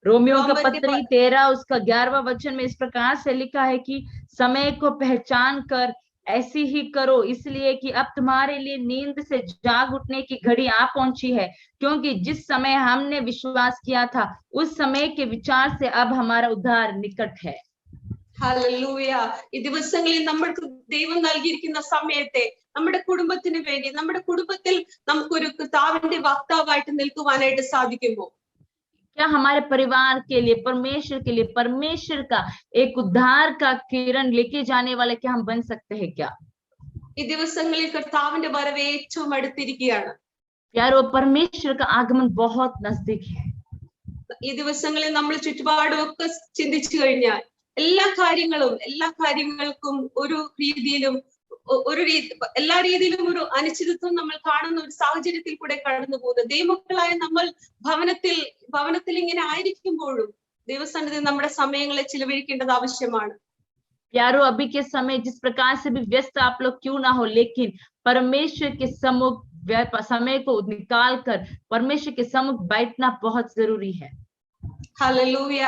रोमियो का पत्री 13 उसका 11वां वचन में इस प्रकार से लिखा है कि समय को पहचान कर ऐसी ही करो, इसलिए कि अब तुम्हारे लिए नींद से जाग उठने की घड़ी आ पहुंची है, क्योंकि जिस समय हमने विश्वास किया था उस समय के विचार से अब हमारा उद्धार निकट है. ഹല്ലേലൂയ. ഈ ദിവസങ്ങളിൽ നമ്മൾക്ക് ദൈവം നൽകിയിരിക്കുന്ന സമയത്തെ നമ്മുടെ കുടുംബത്തിന് വേണ്ടി, നമ്മുടെ കുടുംബത്തിൽ നമുക്കൊരു കർത്താവിന്റെ വക്താവായിട്ട് നിൽക്കുവാനായിട്ട് സാധിക്കുമോ? क्या हमारे परिवार के लिए परमेश्वर का एक उद्धार का किरण लेके जाने वाले क्या हम बन सकते हैं क्या? ഈ ദിവസങ്ങളിൽ കർത്താവിന്റെ വരവ് ഏറ്റവും അടുത്തിരിക്കുകയാണ്. प्यारो, परमेश्वर का आगमन बहुत नजदीक है. ഈ ദിവസങ്ങളിൽ നമ്മൾ ചുറ്റുപാടും ഒക്കെ ചിന്തിച്ചു കഴിഞ്ഞാൽ എല്ലാ കാര്യങ്ങൾക്കും എല്ലാ രീതിയിലും ഒരു അനിശ്ചിതത്വം നമ്മൾ കാണുന്ന ഒരു സാഹചര്യത്തിൽ കൂടെ കടന്നു പോകുന്നത്. ദൈവമക്കളായ നമ്മൾ ഭവനത്തിൽ ഇങ്ങനെ ആയിരിക്കുമ്പോഴും ദൈവസന്നിധി നമ്മുടെ സമയങ്ങളെ ചിലവഴിക്കേണ്ടത് ആവശ്യമാണ്. प्यारो, अभी के समय जिस प्रकार से भी व्यस्त आप लोग क्यों ना हो, लेकिन परमेश्वर के सम्मुख समय को निकाल कर परमेश्वर के सम्मुख बैठना बहुत जरूरी है. ഹല്ലേലൂയ.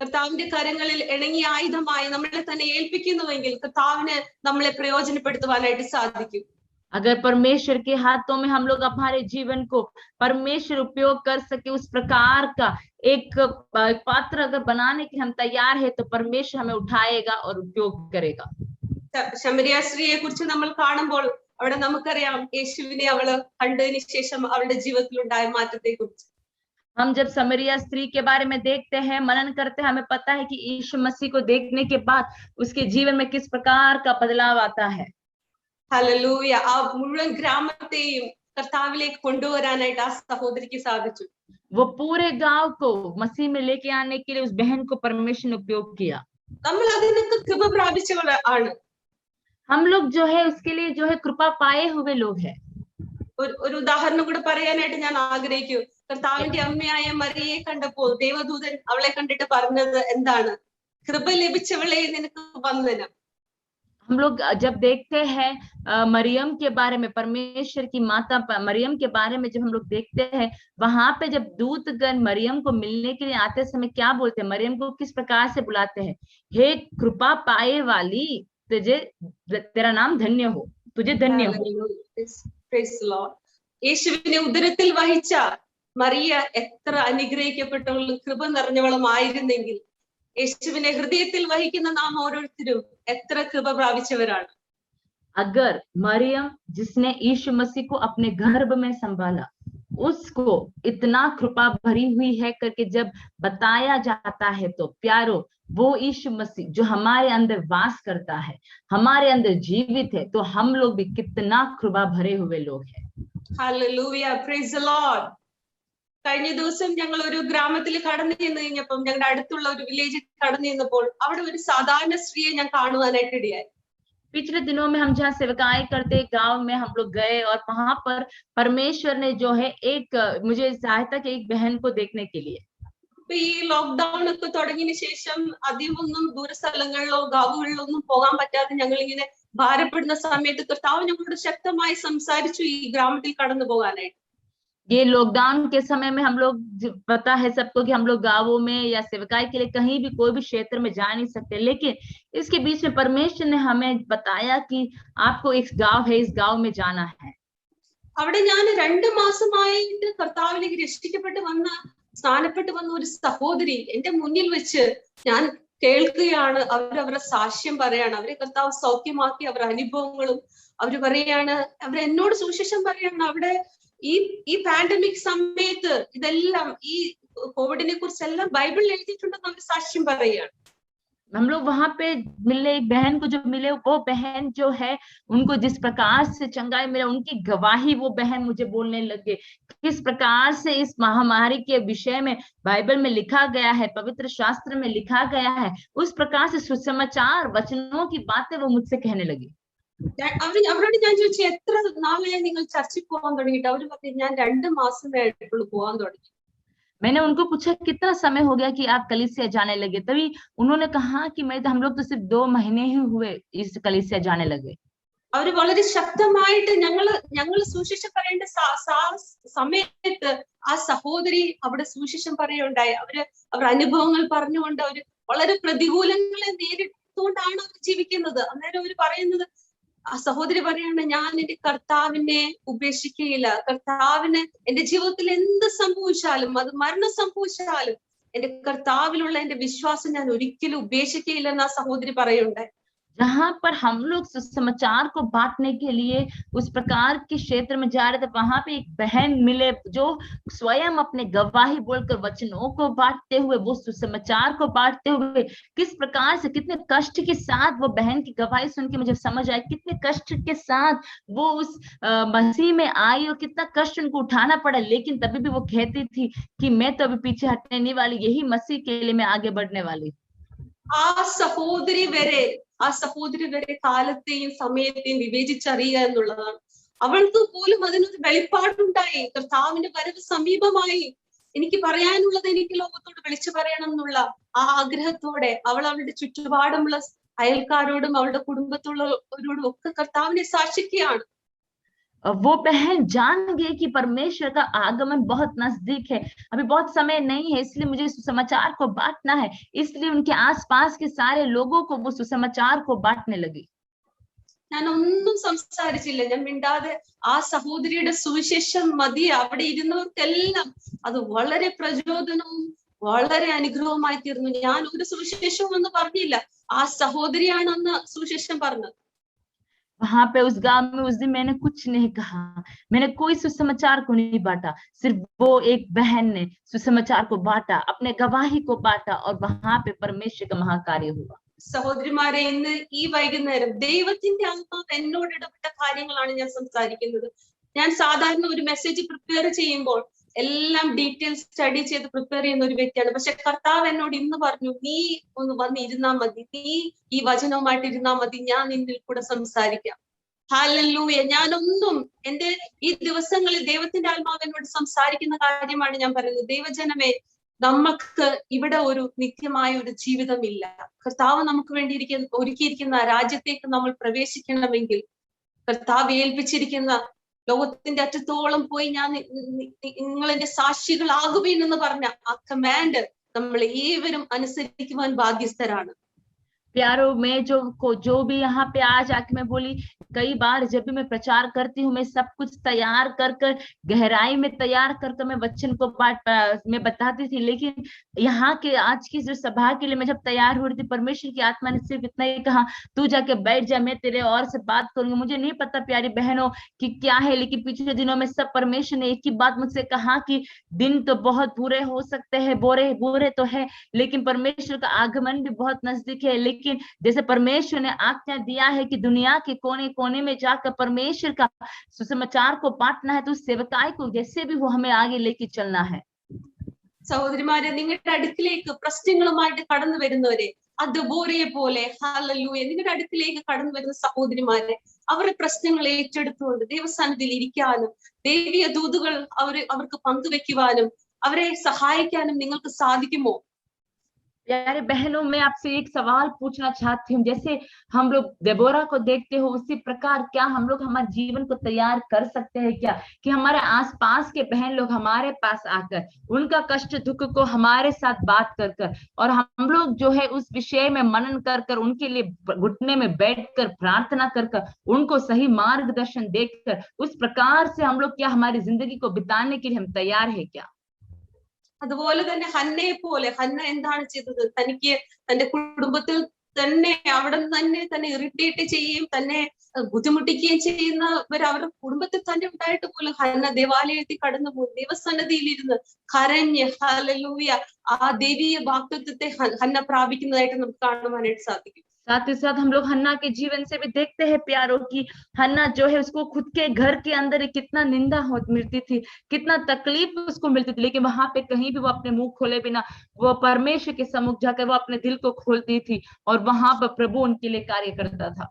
കർത്താവിന്റെ കരങ്ങളിൽ ഇണങ്ങിയ ആയുധമായി നമ്മളെ തന്നെ ഏൽപ്പിക്കുന്നുവെങ്കിൽ കർത്താവിന് നമ്മളെ പ്രയോജനപ്പെടുത്തുവാനായിട്ട് സാധിക്കും. अगर परमेश्वर के हाथों में हम लोग हमारे जीवन को परमेश्वर उपयोग कर सके, उस प्रकार का एक पात्र अगर बनाने के हम तैयार है, तो परमेश्वर हमें उठाएगा और उपयोग करेगा. ശമരിയ സ്ത്രീയെ കുറിച്ച് നമ്മൾ കാണുമ്പോൾ അവിടെ നമുക്കറിയാം യേശുവിനെ അവള് കണ്ടതിന് ശേഷം അവളുടെ ജീവിതത്തിൽ ഉണ്ടായ മാറ്റത്തെ കുറിച്ച്. हम जब समरिया स्त्री के बारे में देखते हैं, मनन करते हैं, हमें पता है कि यीशु मसीह को देखने के बाद उसके जीवन में किस प्रकार का बदलाव आता है. ഹല്ലേലൂയ. ആ മുഴുവൻ ഗ്രാമത്തെയും കർത്താവിലേക്ക് കൊണ്ടുവരാനായിട്ട് ആ സഹോദരിക്ക് സാധിച്ചു. वो पूरे गांव को मसीह में लेके आने के लिए उस बहन को परमेश्वर ने उपयोग किया. നമ്മൾ അതിനൊക്കെ കൃപ പ്രാപിച്ചവരാണ്. हम लोग जो है उसके लिए जो है कृपा पाए हुए लोग हैं. ഒരു ഉദാഹരണം കൂടെ പറയാനായിട്ട് ഞാൻ ആഗ്രഹിക്കും. കർത്താവിന്റെ അമ്മയായ മറിയയെ കണ്ടപ്പോൾ ദേവദൂതൻ അവളെ കണ്ടിട്ട് പറഞ്ഞത് എന്താണ്? കൃപ ലഭിച്ചവളെ നിനക്ക് വന്ദനം. हम लोग जब देखते हैं मरियम के बारे में, परमेश्वर की माता मरियम के बारे में जब हम लोग देखते हैं, वहां पे जब दूतगण मरियम को मिलने के लिए आते समय क्या बोलते हैं, मरियम को किस प्रकार से बुलाते हैं, हे कृपा पाए वाली, तुझे, तेरा नाम धन्य हो, तुझे धन्य हो। Praise the Lord. യേശുവിനെ ഉദരത്തിൽ വഹിച്ച മറിയ എത്ര അനുഗ്രഹിക്കപ്പെട്ടവളും കൃപ നിറഞ്ഞവളും ആയിരുന്നെങ്കിൽ യേശുവിനെ ഹൃദയത്തിൽ വഹിക്കുന്ന നാം ഓരോരുത്തരും എത്ര കൃപ പ്രാപിച്ചവരാണ്. अगर मरियम जिसने यीशु मसीह को अपने गर्भ में संभाला, उसको इतना कृपा भरी हुई है करके जब बताया जाता है, तो प्यारो वो यीशु मसीह जो हमारे अंदर वास करता है, हमारे अंदर जीवित है, तो हम लोग भी कितना कृपा भरे हुए लोग हैं। Hallelujah, praise the Lord. കഴിഞ്ഞ ദിവസം ഞങ്ങൾ ഒരു ഗ്രാമത്തിൽ കടന്നു ചെന്ന് കഴിഞ്ഞപ്പോൾ, ഞങ്ങളുടെ അടുത്തുള്ള ഒരു വില്ലേജിൽ കടന്നു ചെന്നപ്പോൾ അവിടെ ഒരു സാധാരണ സ്ത്രീയെ ഞാൻ കാണുവാനായിട്ട് ഇടയായി. पिछले दिनों में हम जहाँ सेवकाई करते गांव में हम लोग गए, और वहां पर परमेश्वर ने जो है एक मुझे सहायता की एक बहन को देखने के लिए। ഇപ്പൊ ഈ ലോക്ക്ഡൌൺ ഒക്കെ തുടങ്ങിയതിനു ശേഷം അധികമൊന്നും ദൂരസ്ഥലങ്ങളിലോ ഗാവുകളിലോ ഒന്നും പോകാൻ പറ്റാതെ ഞങ്ങൾ ഇങ്ങനെ ഭാരപ്പെടുന്ന സമയത്ത് കർത്താവ് ഞങ്ങളോട് ശക്തമായി സംസാരിച്ചു ഈ ഗ്രാമത്തിൽ കടന്നു പോകാനായിട്ട്. ये लॉकडाउन के समय में हम लोग, पता है सबको कि हम लोग गांवों में या सेवकाई के लिए कहीं भी कोई भी क्षेत्र में जा नहीं सकते, लेकिन इसके बीच में परमेश्वर ने हमें बताया कि आपको एक गांव है, इस गांव में जाना है। അവിടെ ഞാൻ 2 മാസമായിട്ട് കർത്താവിലേക്ക് രക്ഷിക്കപ്പെട്ട് വന്ന, സ്നാനപ്പെട്ട് വന്ന ഒരു സഹോദരി എന്റെ മുന്നിൽ വെച്ച് ഞാൻ കേൾക്കുകയാണ്. അവരവരുടെ സാക്ഷ്യം പറയാണ്, അവരെ കർത്താവ് സൗഖ്യമാക്കി, അവരുടെ അനുഭവങ്ങളും അവര് പറയാണ്, അവരെന്നോട് സുവിശേഷം പറയാണ്. അവിടെ ഈ പാൻഡമിക് സമയത്ത് ഇതെല്ലാം, ഈ കോവിഡിനെ കുറിച്ചെല്ലാം ബൈബിളിൽ എഴുതിയിട്ടുണ്ടെന്ന് അവർ സാക്ഷ്യം പറയുകയാണ്. हम लोग वहां पे मिले, एक बहन को जो मिले, वो बहन जो है उनको जिस प्रकार से चंगाई मिला, उनकी गवाही वो बहन मुझे बोलने लगे किस प्रकार से इस महामारी के विषय में बाइबल में लिखा गया है, पवित्र शास्त्र में लिखा गया है, उस प्रकार से सुसमाचार वचनों की बातें वो मुझसे कहने लगी। അവരോട് ഞാൻ ചോദിച്ചു, എത്ര നാളായി നിങ്ങൾ ചർച്ചിൽ പോകാൻ തുടങ്ങിയിട്ട്? അവര് പറഞ്ഞു, ഞാൻ 2 മാസമായിട്ടുള്ളൂ പോകാൻ തുടങ്ങി. मैंने उनको पूछा कितना समय हो गया कि आप कलीसिया जाने लगे? तभी उन्होंने कहा कि हम लोग तो सिर्फ 2 महीने ही हुए इस कलीसिया जाने लगे। അവര് വളരെ ശക്തമായിട്ട് ഞങ്ങള് സുവിശേഷം പറയേണ്ട സമയത്ത് ആ സഹോദരി അവിടെ സുവിശേഷം പറയുകയുണ്ടായി. അവർ അനുഭവങ്ങൾ പറഞ്ഞുകൊണ്ട് അവര് വളരെ പ്രതികൂലങ്ങളെ നേരിട്ടുകൊണ്ടാണ് അവർ ജീവിക്കുന്നത്. അന്നേരം അവര് പറയുന്നത്, ആ സഹോദരി പറയാണ്, ഞാൻ എന്റെ കർത്താവിനെ ഉപേക്ഷിക്കുകയില്ല. കർത്താവിന് എന്റെ ജീവിതത്തിൽ എന്ത് സംഭവിച്ചാലും, അത് മരണം സംഭവിച്ചാലും, എന്റെ കർത്താവിലുള്ള എന്റെ വിശ്വാസം ഞാൻ ഒരിക്കലും ഉപേക്ഷിക്കുകയില്ലെന്ന് ആ സഹോദരി പറയുണ്ടായി. जहां पर हम लोग सुसमाचार को बांटने के लिए उस प्रकार के क्षेत्र में जा रहे थे, वहां पे एक बहन मिले जो स्वयं अपने गवाही बोलकर वचनों को बांटते हुए, वो सुसमाचार को बांटते हुए किस प्रकार से, कितने कष्ट के साथ वो बहन की गवाही सुन के मुझे समझ आया कितने कष्ट के साथ वो उस मसीह में आई और कितना कष्ट उनको उठाना पड़ा, लेकिन तभी भी वो कहती थी कि मैं तो अभी पीछे हटने नहीं वाली, यही मसीह के लिए मैं आगे बढ़ने वाली। ആ സഹോദരി വരെ കാലത്തെയും സമയത്തെയും വിവേചിച്ചറിയുക എന്നുള്ളതാണ്. അവൾക്ക് പോലും അതിനൊരു വെളിപ്പാടുണ്ടായി. കർത്താവിന്റെ വരവ് സമീപമായി, എനിക്ക് പറയാനുള്ളത് എനിക്ക് ലോകത്തോട് വിളിച്ചു പറയണം എന്നുള്ള ആ ആഗ്രഹത്തോടെ അവൾ അവളുടെ ചുറ്റുപാടുമുള്ള അയൽക്കാരോടും അവളുടെ കുടുംബത്തുള്ളവരോടും ഒക്കെ കർത്താവിനെ സാക്ഷിക്കുകയാണ്. वो बहन जान गई कि परमेश्वर का आगमन बहुत नजदीक है, अभी बहुत समय नहीं है, इसलिए मुझे सुसमाचार को बांटना है। इसलिए उनके आसपास के सारे लोगों को वो सुसमाचार को बांटने लगी। ഞാൻ ഒന്നും സംസാരിച്ചില്ല, ഞാൻ മിണ്ടാതെ ആ സഹോദരിയുടെ സുവിശേഷം മതി അവിടെ ഇരുന്നവർക്കെല്ലാം അത് വളരെ പ്രചോദനവും വളരെ അനുഗ്രഹവുമായി തീർന്നു. ഞാൻ ഒരു സുവിശേഷവും ഒന്നും പറഞ്ഞില്ല, ആ സഹോദരിയാണ് അന്ന് സുവിശേഷം പറഞ്ഞത്. वहां पे उस गांव में उस दिन मैंने कुछ नहीं कहा, मैंने कोई सुसमाचार को नहीं बांटा, सिर्फ वो एक बहन ने सुसमाचार को बांटा, अपने गवाही को बांटा, और वहां पे परमेश्वर का महाकार्य हुआ। സഹോദരിമാരെ, ഇന്ന് ഈ വൈകുന്നേരം ദൈവത്തിന്റെ ആത്മാവ് എന്നോട് ഇടപെട്ട കാര്യങ്ങളാണ് ഞാൻ സംസാരിക്കുന്നത്. ഞാൻ സാധാരണ ഒരു മെസ്സേജ് പ്രിപ്പയർ ചെയ്യുമ്പോൾ എല്ലാം ഡീറ്റെയിൽസ് സ്റ്റഡി ചെയ്ത് പ്രിപ്പയർ ചെയ്യുന്ന ഒരു വ്യക്തിയാണ്. പക്ഷെ കർത്താവ് എന്നോട് ഇന്ന് പറഞ്ഞു, നീ ഒന്ന് വന്ന് ഇരുന്നാ മതി, നീ ഈ വചനവുമായിട്ട് ഇരുന്നാ മതി, ഞാൻ നിന്നിൽ കൂടെ സംസാരിക്കാം. ഹല്ലേലൂയ. ഞാനൊന്നും എന്റെ ഈ ദിവസങ്ങളിൽ ദൈവത്തിന്റെ ആത്മാവ് എന്നോട് സംസാരിക്കുന്ന കാര്യമാണ് ഞാൻ പറയുന്നത്. ദൈവജനമേ, നമുക്ക് ഇവിടെ ഒരു നിത്യമായ ഒരു ജീവിതമില്ല. കർത്താവ് നമുക്ക് വേണ്ടി ഒരുക്കിയിരിക്കുന്ന രാജ്യത്തേക്ക് നമ്മൾ പ്രവേശിക്കണമെങ്കിൽ കർത്താവ് ഏൽപ്പിച്ചിരിക്കുന്ന ലോകത്തിന്റെ അറ്റത്തോളം പോയി ഞാൻ നിങ്ങളെന്റെ സാക്ഷികളാകുവീൻ എന്ന് പറഞ്ഞ ആ കമാൻഡ് നമ്മൾ ഏവരും അനുസരിക്കുവാൻ ബാധ്യസ്ഥരാണ്. प्यारो, मैं जो भी यहाँ पे आज आके मैं बोली, कई बार जब भी मैं प्रचार करती हूँ, मैं सब कुछ तैयार कर गहराई में तैयार कर मैं वचन को मैं बताती थी, लेकिन यहाँ के आज की जो सभा के लिए मैं जब तैयार हो रही थी, परमेश्वर की आत्मा ने सिर्फ इतना ही कहा, तू जाके बैठ जा, मैं तेरे और से बात करूंगी। मुझे नहीं पता प्यारी बहनों कि क्या है, लेकिन पिछले दिनों में सब परमेश्वर ने एक ही बात मुझसे कहा कि दिन तो बहुत बुरे हो सकते हैं, बुरे तो है, लेकिन परमेश्वर का आगमन भी बहुत नजदीक है। लेकिन जैसे परमेश्वर ने आज्ञा दिया है कि दुनिया के कोने कोने में जाकर परमेश्वर का सुसमाचार को बांटना है, तो सेवकाई को जैसे भी वो हमें आगे लेके चलना है। സഹോദരിമാരെ, നിങ്ങളുടെ അടുക്കിലേക്ക് പ്രശ്നങ്ങളുമായിട്ട് കടന്നു വരുന്നവരെ, അതുപോലെ പോലെ ഹല്ലേലൂയ, നിങ്ങളുടെ അടുക്കിലേക്ക് കടന്നു വരുന്ന സഹോദരിമാരെ, അവരുടെ പ്രശ്നങ്ങൾ ഏറ്റെടുത്തുകൊണ്ട് ദൈവസന്നിധിയിൽ ഇരിക്കാനും ദൈവീയ ദൂതുകൾ അവർക്ക് പങ്കുവെക്കുവാനും അവരെ സഹായിക്കാനും നിങ്ങൾക്ക് സാധിക്കുമോ? प्यारे बहनों, मैं आपसे एक सवाल पूछना चाहती हूँ। जैसे हम लोग देबोरा को देखते हो, उसी प्रकार क्या हम लोग हमारे जीवन को तैयार कर सकते हैं क्या, कि हमारे आसपास के बहन लोग हमारे पास आकर उनका कष्ट दुख को हमारे साथ बात कर और हम लोग जो है उस विषय में मनन कर उनके लिए घुटने में बैठकर प्रार्थना कर उनको सही मार्गदर्शन देकर उस प्रकार से हम लोग क्या हमारी जिंदगी को बिताने के लिए हम तैयार है क्या? അതുപോലെ തന്നെ ഹന്നയെ പോലെ, ഹന്ന എന്താണ് ചെയ്തത്? തനിക്ക് തന്റെ കുടുംബത്തിൽ തന്നെ അവിടെ തന്നെ ഇറിറ്റേറ്റ് ചെയ്യുകയും തന്നെ ബുദ്ധിമുട്ടിക്കുകയും ചെയ്യുന്നവർ അവരുടെ കുടുംബത്തിൽ തന്നെ ഉണ്ടായിട്ട് പോലും ഹന്ന ദേവാലയത്തിൽ കടന്നുപോയി ദൈവസന്നിധിയിൽ ഇരുന്ന് കരഞ്ഞ് ഹല്ലേലൂയ ആ ദൈവീയ വാഗ്ദത്തത്തെ ഹന്ന പ്രാപിക്കുന്നതായിട്ട് നമുക്ക് കാണുവാനായിട്ട് സാധിക്കും. साथ ही साथ हम लोग हन्ना के जीवन से भी देखते हैं प्यारों की, हन्ना जो है उसको खुद के घर के अंदर कितना निंदा मिलती थी, कितना तकलीफ उसको मिलती थी, लेकिन वहां पे कहीं भी वो अपने मुंह खोले बिना वो परमेश्वर के सम्मुख जाकर वो अपने दिल को खोलती थी और वहां पर प्रभु उनके लिए कार्य करता था।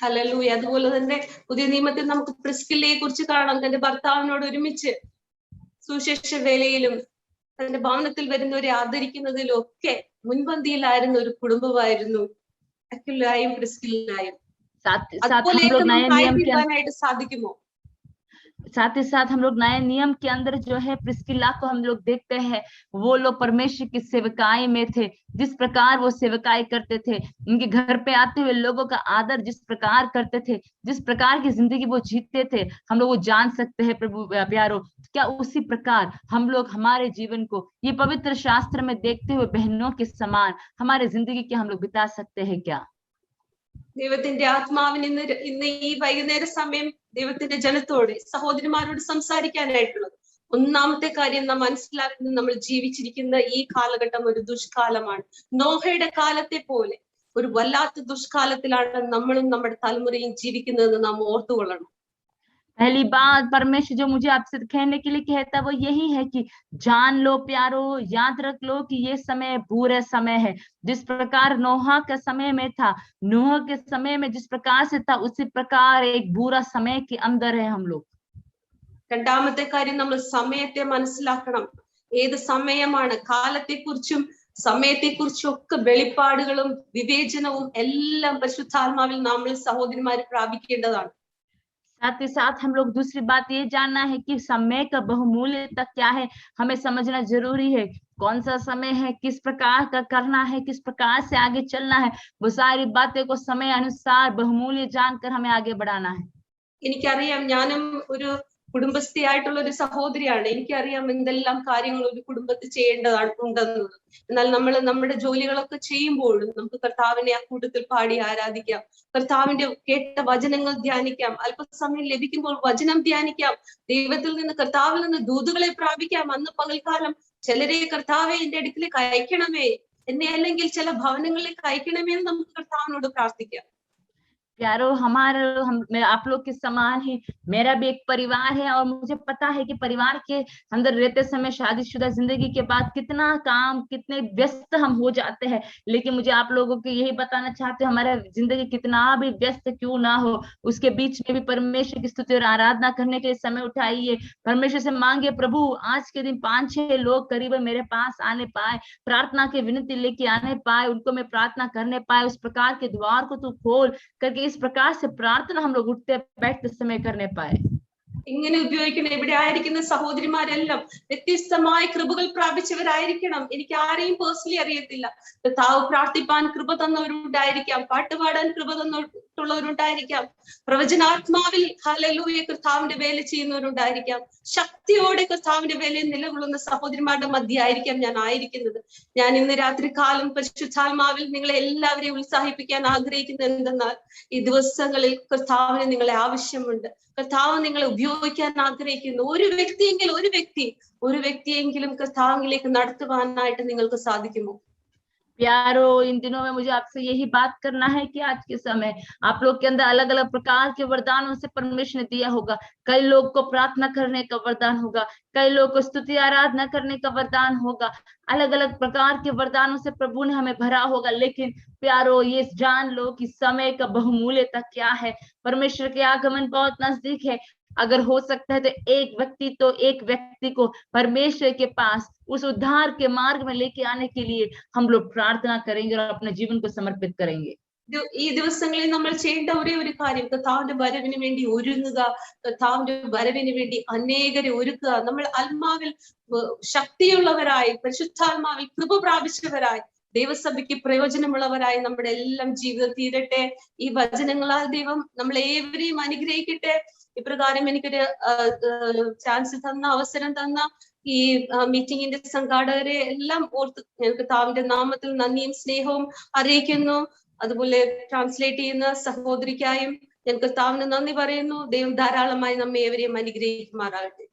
ഹല്ലേലൂയ. അതുപോലെ തന്നെ പുതിയ നിയമത്തിൽ നമുക്ക് പ്രിസ്കില്ലയെ കുറിച്ച് കാണാം. തന്റെ ഭർത്താവിനോട് ഒരുമിച്ച് സുവിശേഷ വേലയിലും തന്റെ ഭവനത്തിൽ വരുന്നവരെ ആദരിക്കുന്നതിലും ഒക്കെ മുൻപന്തിയിലായിരുന്ന ഒരു കുടുംബമായിരുന്നു അക്വിലായും പ്രിസ്കില്ലായും. साथ ही साथ हम लोग नए नियम के अंदर जो है प्रिस्किल्ला को हम लोग देखते हैं, वो लोग परमेश्वर की सेवकाई में थे, जिस प्रकार वो सेवकाई करते थे, उनके घर पे आते हुए लोगों का आदर जिस प्रकार करते थे, जिस प्रकार की जिंदगी वो जीते थे, हम लोग वो जान सकते हैं प्रभु प्यारो। क्या उसी प्रकार हम लोग हमारे जीवन को ये पवित्र शास्त्र में देखते हुए बहनों के समान हमारे जिंदगी के हम लोग बिता सकते हैं क्या? ദൈവത്തിന്റെ ആത്മാവിന് ഇന്ന് ഈ വൈകുന്നേര സമയം ദൈവത്തിന്റെ ജനത്തോട് സഹോദരിമാരോട് സംസാരിക്കാനായിട്ടുള്ളത് ഒന്നാമത്തെ കാര്യം നാം മനസ്സിലാക്കുന്നത്, നമ്മൾ ജീവിച്ചിരിക്കുന്ന ഈ കാലഘട്ടം ഒരു ദുഷ്കാലമാണ്. നോഹയുടെ കാലത്തെ പോലെ ഒരു വല്ലാത്ത ദുഷ്കാലത്തിലാണ് നമ്മളും നമ്മുടെ തലമുറയും ജീവിക്കുന്നതെന്ന് നാം ഓർത്തുകൊള്ളണം. पहली बात परमेश्वर जो मुझे आपसे कहने के लिए कहता है वो यही है कि जान लो प्यारो, याद रख लो कि ये समय बुरा समय है। जिस प्रकार नोहा का समय में था, नूह के समय में जिस प्रकार से था, उसी प्रकार एक बुरा समय के अंदर है हम लोग। രണ്ടാമത്തെ കാര്യം, നമ്മൾ സമയത്തെ മനസ്സിലാക്കണം. ഏത് സമയമാണ്, കാലത്തെക്കുറിച്ചും സമയത്തെക്കുറിച്ചും ഒക്കെ വെളിപ്പാടുകളും വിവേചനവും എല്ലാം പരിശുദ്ധാത്മാവിൽ നമ്മൾ സഹോദരിമാര് പ്രാപിക്കേണ്ടതാണ്. साथ ही साथ हम लोग दूसरी बात ये जानना है कि समय का बहुमूल्यता क्या है, हमें समझना जरूरी है। कौन सा समय है, किस प्रकार का करना है, किस प्रकार से आगे चलना है, वो सारी बातें को समय अनुसार बहुमूल्य जानकर हमें आगे बढ़ाना है। എനിക്കറിയാം, ഞാനും ഒരു കുടുംബസ്ഥയായിട്ടുള്ള ഒരു സഹോദരിയാണ്. എനിക്കറിയാം എന്തെല്ലാം കാര്യങ്ങൾ ഒരു കുടുംബത്തിൽ ഉണ്ടെന്നുള്ളത്. എന്നാൽ നമ്മൾ നമ്മുടെ ജോലികളൊക്കെ ചെയ്യുമ്പോഴും നമുക്ക് കർത്താവിനെ ആ കൂട്ടത്തിൽ പാടി ആരാധിക്കാം, കർത്താവിന്റെ കേട്ട വചനങ്ങൾ ധ്യാനിക്കാം, അല്പസമയം ലഭിക്കുമ്പോൾ വചനം ധ്യാനിക്കാം, ദൈവത്തിൽ നിന്ന് കർത്താവിൽ നിന്ന് ദൂതുകളെ പ്രാപിക്കാം. അന്ന് പകൽക്കാലം ചിലരെ കർത്താവെ എന്റെ അടുക്കിലേക്ക് അയക്കണമേ, എന്നെ അല്ലെങ്കിൽ ചില ഭവനങ്ങളിലേക്ക് അയക്കണമേ എന്ന് നമുക്ക് കർത്താവിനോട് പ്രാർത്ഥിക്കാം. प्यारो, मैं आप लोग के समान ही मेरा भी एक परिवार है, और मुझे पता है कि परिवार के अंदर रहते समय, शादीशुदा जिंदगी के बाद कितना काम, कितने व्यस्त हम हो जाते हैं। लेकिन मुझे आप लोगों को यही बताना चाहते हैं, हमारा जिंदगी कितना भी व्यस्त क्यों ना हो, उसके बीच में भी परमेश्वर की स्तुति और आराधना करने के लिए समय उठाइए। परमेश्वर से मांगिए, प्रभु आज के दिन 5-6 लोग करीबन मेरे पास आने पाए, प्रार्थना की विनती लेके आने पाए, उनको मैं प्रार्थना करने पाए, उस प्रकार के द्वार को तू खोल करके इस प्रकार से प्रार्थना हम लोग उठते बैठते समय करने पाए। ഇങ്ങനെ ഉപയോഗിക്കുന്ന ഇവിടെ ആയിരിക്കുന്ന സഹോദരിമാരെല്ലാം വ്യത്യസ്തമായ കൃപകൾ പ്രാപിച്ചവരായിരിക്കണം. എനിക്ക് ആരെയും പേഴ്സണലി അറിയത്തില്ല. കർത്താവ് പ്രാർത്ഥിപ്പാൻ കൃപ തന്നവരുണ്ടായിരിക്കാം, പാട്ടുപാടാൻ കൃപ തന്നിട്ടുള്ളവരുണ്ടായിരിക്കാം, പ്രവചനാത്മാവിൽ ഹല്ലേലൂയ കർത്താവിന്റെ വേല ചെയ്യുന്നവരുണ്ടായിരിക്കാം, ശക്തിയോടെ കർത്താവിന്റെ വേലയിൽ നിലകൊള്ളുന്ന സഹോദരിമാരുടെ മധ്യയായിരിക്കാം ഞാൻ ആയിരിക്കുന്നത്. ഞാൻ ഇന്ന് രാത്രി കാലം പരിശുദ്ധാത്മാവിൽ നിങ്ങളെ എല്ലാവരെയും ഉത്സാഹിപ്പിക്കാൻ ആഗ്രഹിക്കുന്നത് എന്തെന്നാൽ, ഈ ദിവസങ്ങളിൽ കർത്താവിന് നിങ്ങളെ ആവശ്യമുണ്ട്. കർത്താവ് നിങ്ങളെ ഉപയോഗിക്കാൻ ആഗ്രഹിക്കുന്നു. ഒരു വ്യക്തിയെങ്കിലും കർത്താവിലേക്ക് നടത്തുവാനായിട്ട് നിങ്ങൾക്ക് സാധിക്കുമോ? प्यारो, इन दिनों में मुझे आपसे यही बात करना है कि आज के समय आप लोग के अंदर अलग अलग प्रकार के वरदानों से परमेश्वर ने दिया होगा। कई लोग को प्रार्थना करने का वरदान होगा, कई लोग को स्तुति आराधना करने का वरदान होगा, अलग अलग प्रकार के वरदानों से प्रभु ने हमें भरा होगा। लेकिन प्यारो, ये जान लो कि समय का बहुमूल्यता क्या है। परमेश्वर के आगमन बहुत नजदीक है। अगर हो सकता है तो एक व्यक्ति को परमेश्वर के पास उस उद्धार के मार्ग में लेके आने के लिए हम लोग प्रार्थना करेंगे और अपने जीवन को समर्पित करेंगे। ഈ ദിവസങ്ങളിൽ നമ്മൾ ചെയ്യേണ്ട ഒരേ ഒരു കാര്യം, കർത്താവിന്റെ വരവിന് വേണ്ടി ഒരുങ്ങുക, കർത്താവിന്റെ വരവിന് വേണ്ടി അനേകരെ ഒരുക്കുക. നമ്മൾ ആത്മാവിൽ ശക്തിയുള്ളവരായി, പരിശുദ്ധാത്മാവിൽ കൃപ പ്രാപിച്ചവരായി, ദൈവസഭയ്ക്ക് പ്രയോജനമുള്ളവരായി നമ്മുടെ എല്ലാം ജീവിതം തീരട്ടെ. ഈ വചനങ്ങളാൽ ദൈവം നമ്മളേവരെയും അനുഗ്രഹിക്കട്ടെ. ഇപ്രകാരം എനിക്കൊരു ചാൻസ് തന്ന, അവസരം തന്ന ഈ മീറ്റിംഗിന്റെ സംഘാടകരെ എല്ലാം ഓർത്ത് ഞാൻ കർത്താവിന്റെ നാമത്തിൽ നന്ദിയും സ്നേഹവും അറിയിക്കുന്നു. അതുപോലെ ട്രാൻസ്ലേറ്റ് ചെയ്യുന്ന സഹോദരിക്കായും ഞാൻ കർത്താവിന് നന്ദി പറയുന്നു. ദൈവം ധാരാളമായി നമ്മെ ഏവരെയും അനുഗ്രഹിക്കുമാറാകട്ടെ.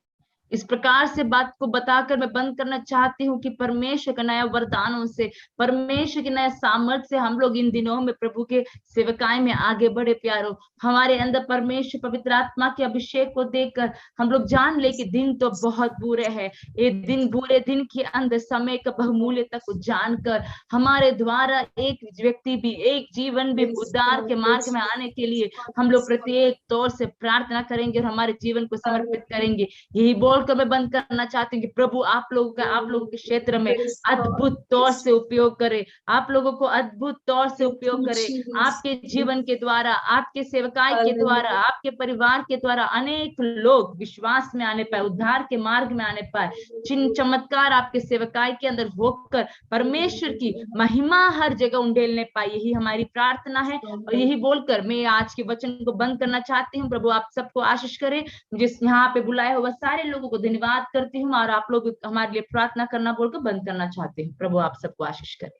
इस प्रकार से बात को बताकर मैं बंद करना चाहती हूँ कि परमेश्वर का नया वरदानों से, परमेश्वर के नया सामर्थ्य से हम लोग इन दिनों में प्रभु के सेवकाई में आगे बढ़े। प्यारो, हमारे अंदर परमेश्वर पवित्र आत्मा के अभिषेक को देखकर हम लोग जान ले कि दिन तो बहुत बुरे हैं। ये दिन, बुरे दिन के अंदर समय का बहुमूल्यता को जानकर हमारे द्वारा एक व्यक्ति भी, एक जीवन भी उद्धार के मार्ग में आने के लिए हम लोग प्रत्येक तौर से प्रार्थना करेंगे और हमारे जीवन को समर्पित करेंगे। यही बोलकर मैं बंद करना चाहती हूँ कि प्रभु आप लोगों के क्षेत्र में अद्भुत तौर से उपयोग करे, आप लोगों को अद्भुत तौर से उपयोग करे। आपके जीवन के द्वारा, आपके सेवकाई के द्वारा, आपके परिवार के द्वारा अनेक लोग विश्वास में आने पाए, उद्धार के मार्ग में आने पाए। चिन्ह चमत्कार आपके सेवकाई के अंदर होकर परमेश्वर की महिमा हर जगह उंडेलने पाए, यही हमारी प्रार्थना है। और यही बोलकर मैं आज के वचन को बंद करना चाहती हूँ। प्रभु आप सबको आशीष करे। मुझे यहाँ पे बुलाए हुए सारे लोगों को धन्यवाद करती हूँ और आप लोग हमारे लिए प्रार्थना करना बोलकर बंद करना चाहते हैं। प्रभु आप सबको आशीष करे।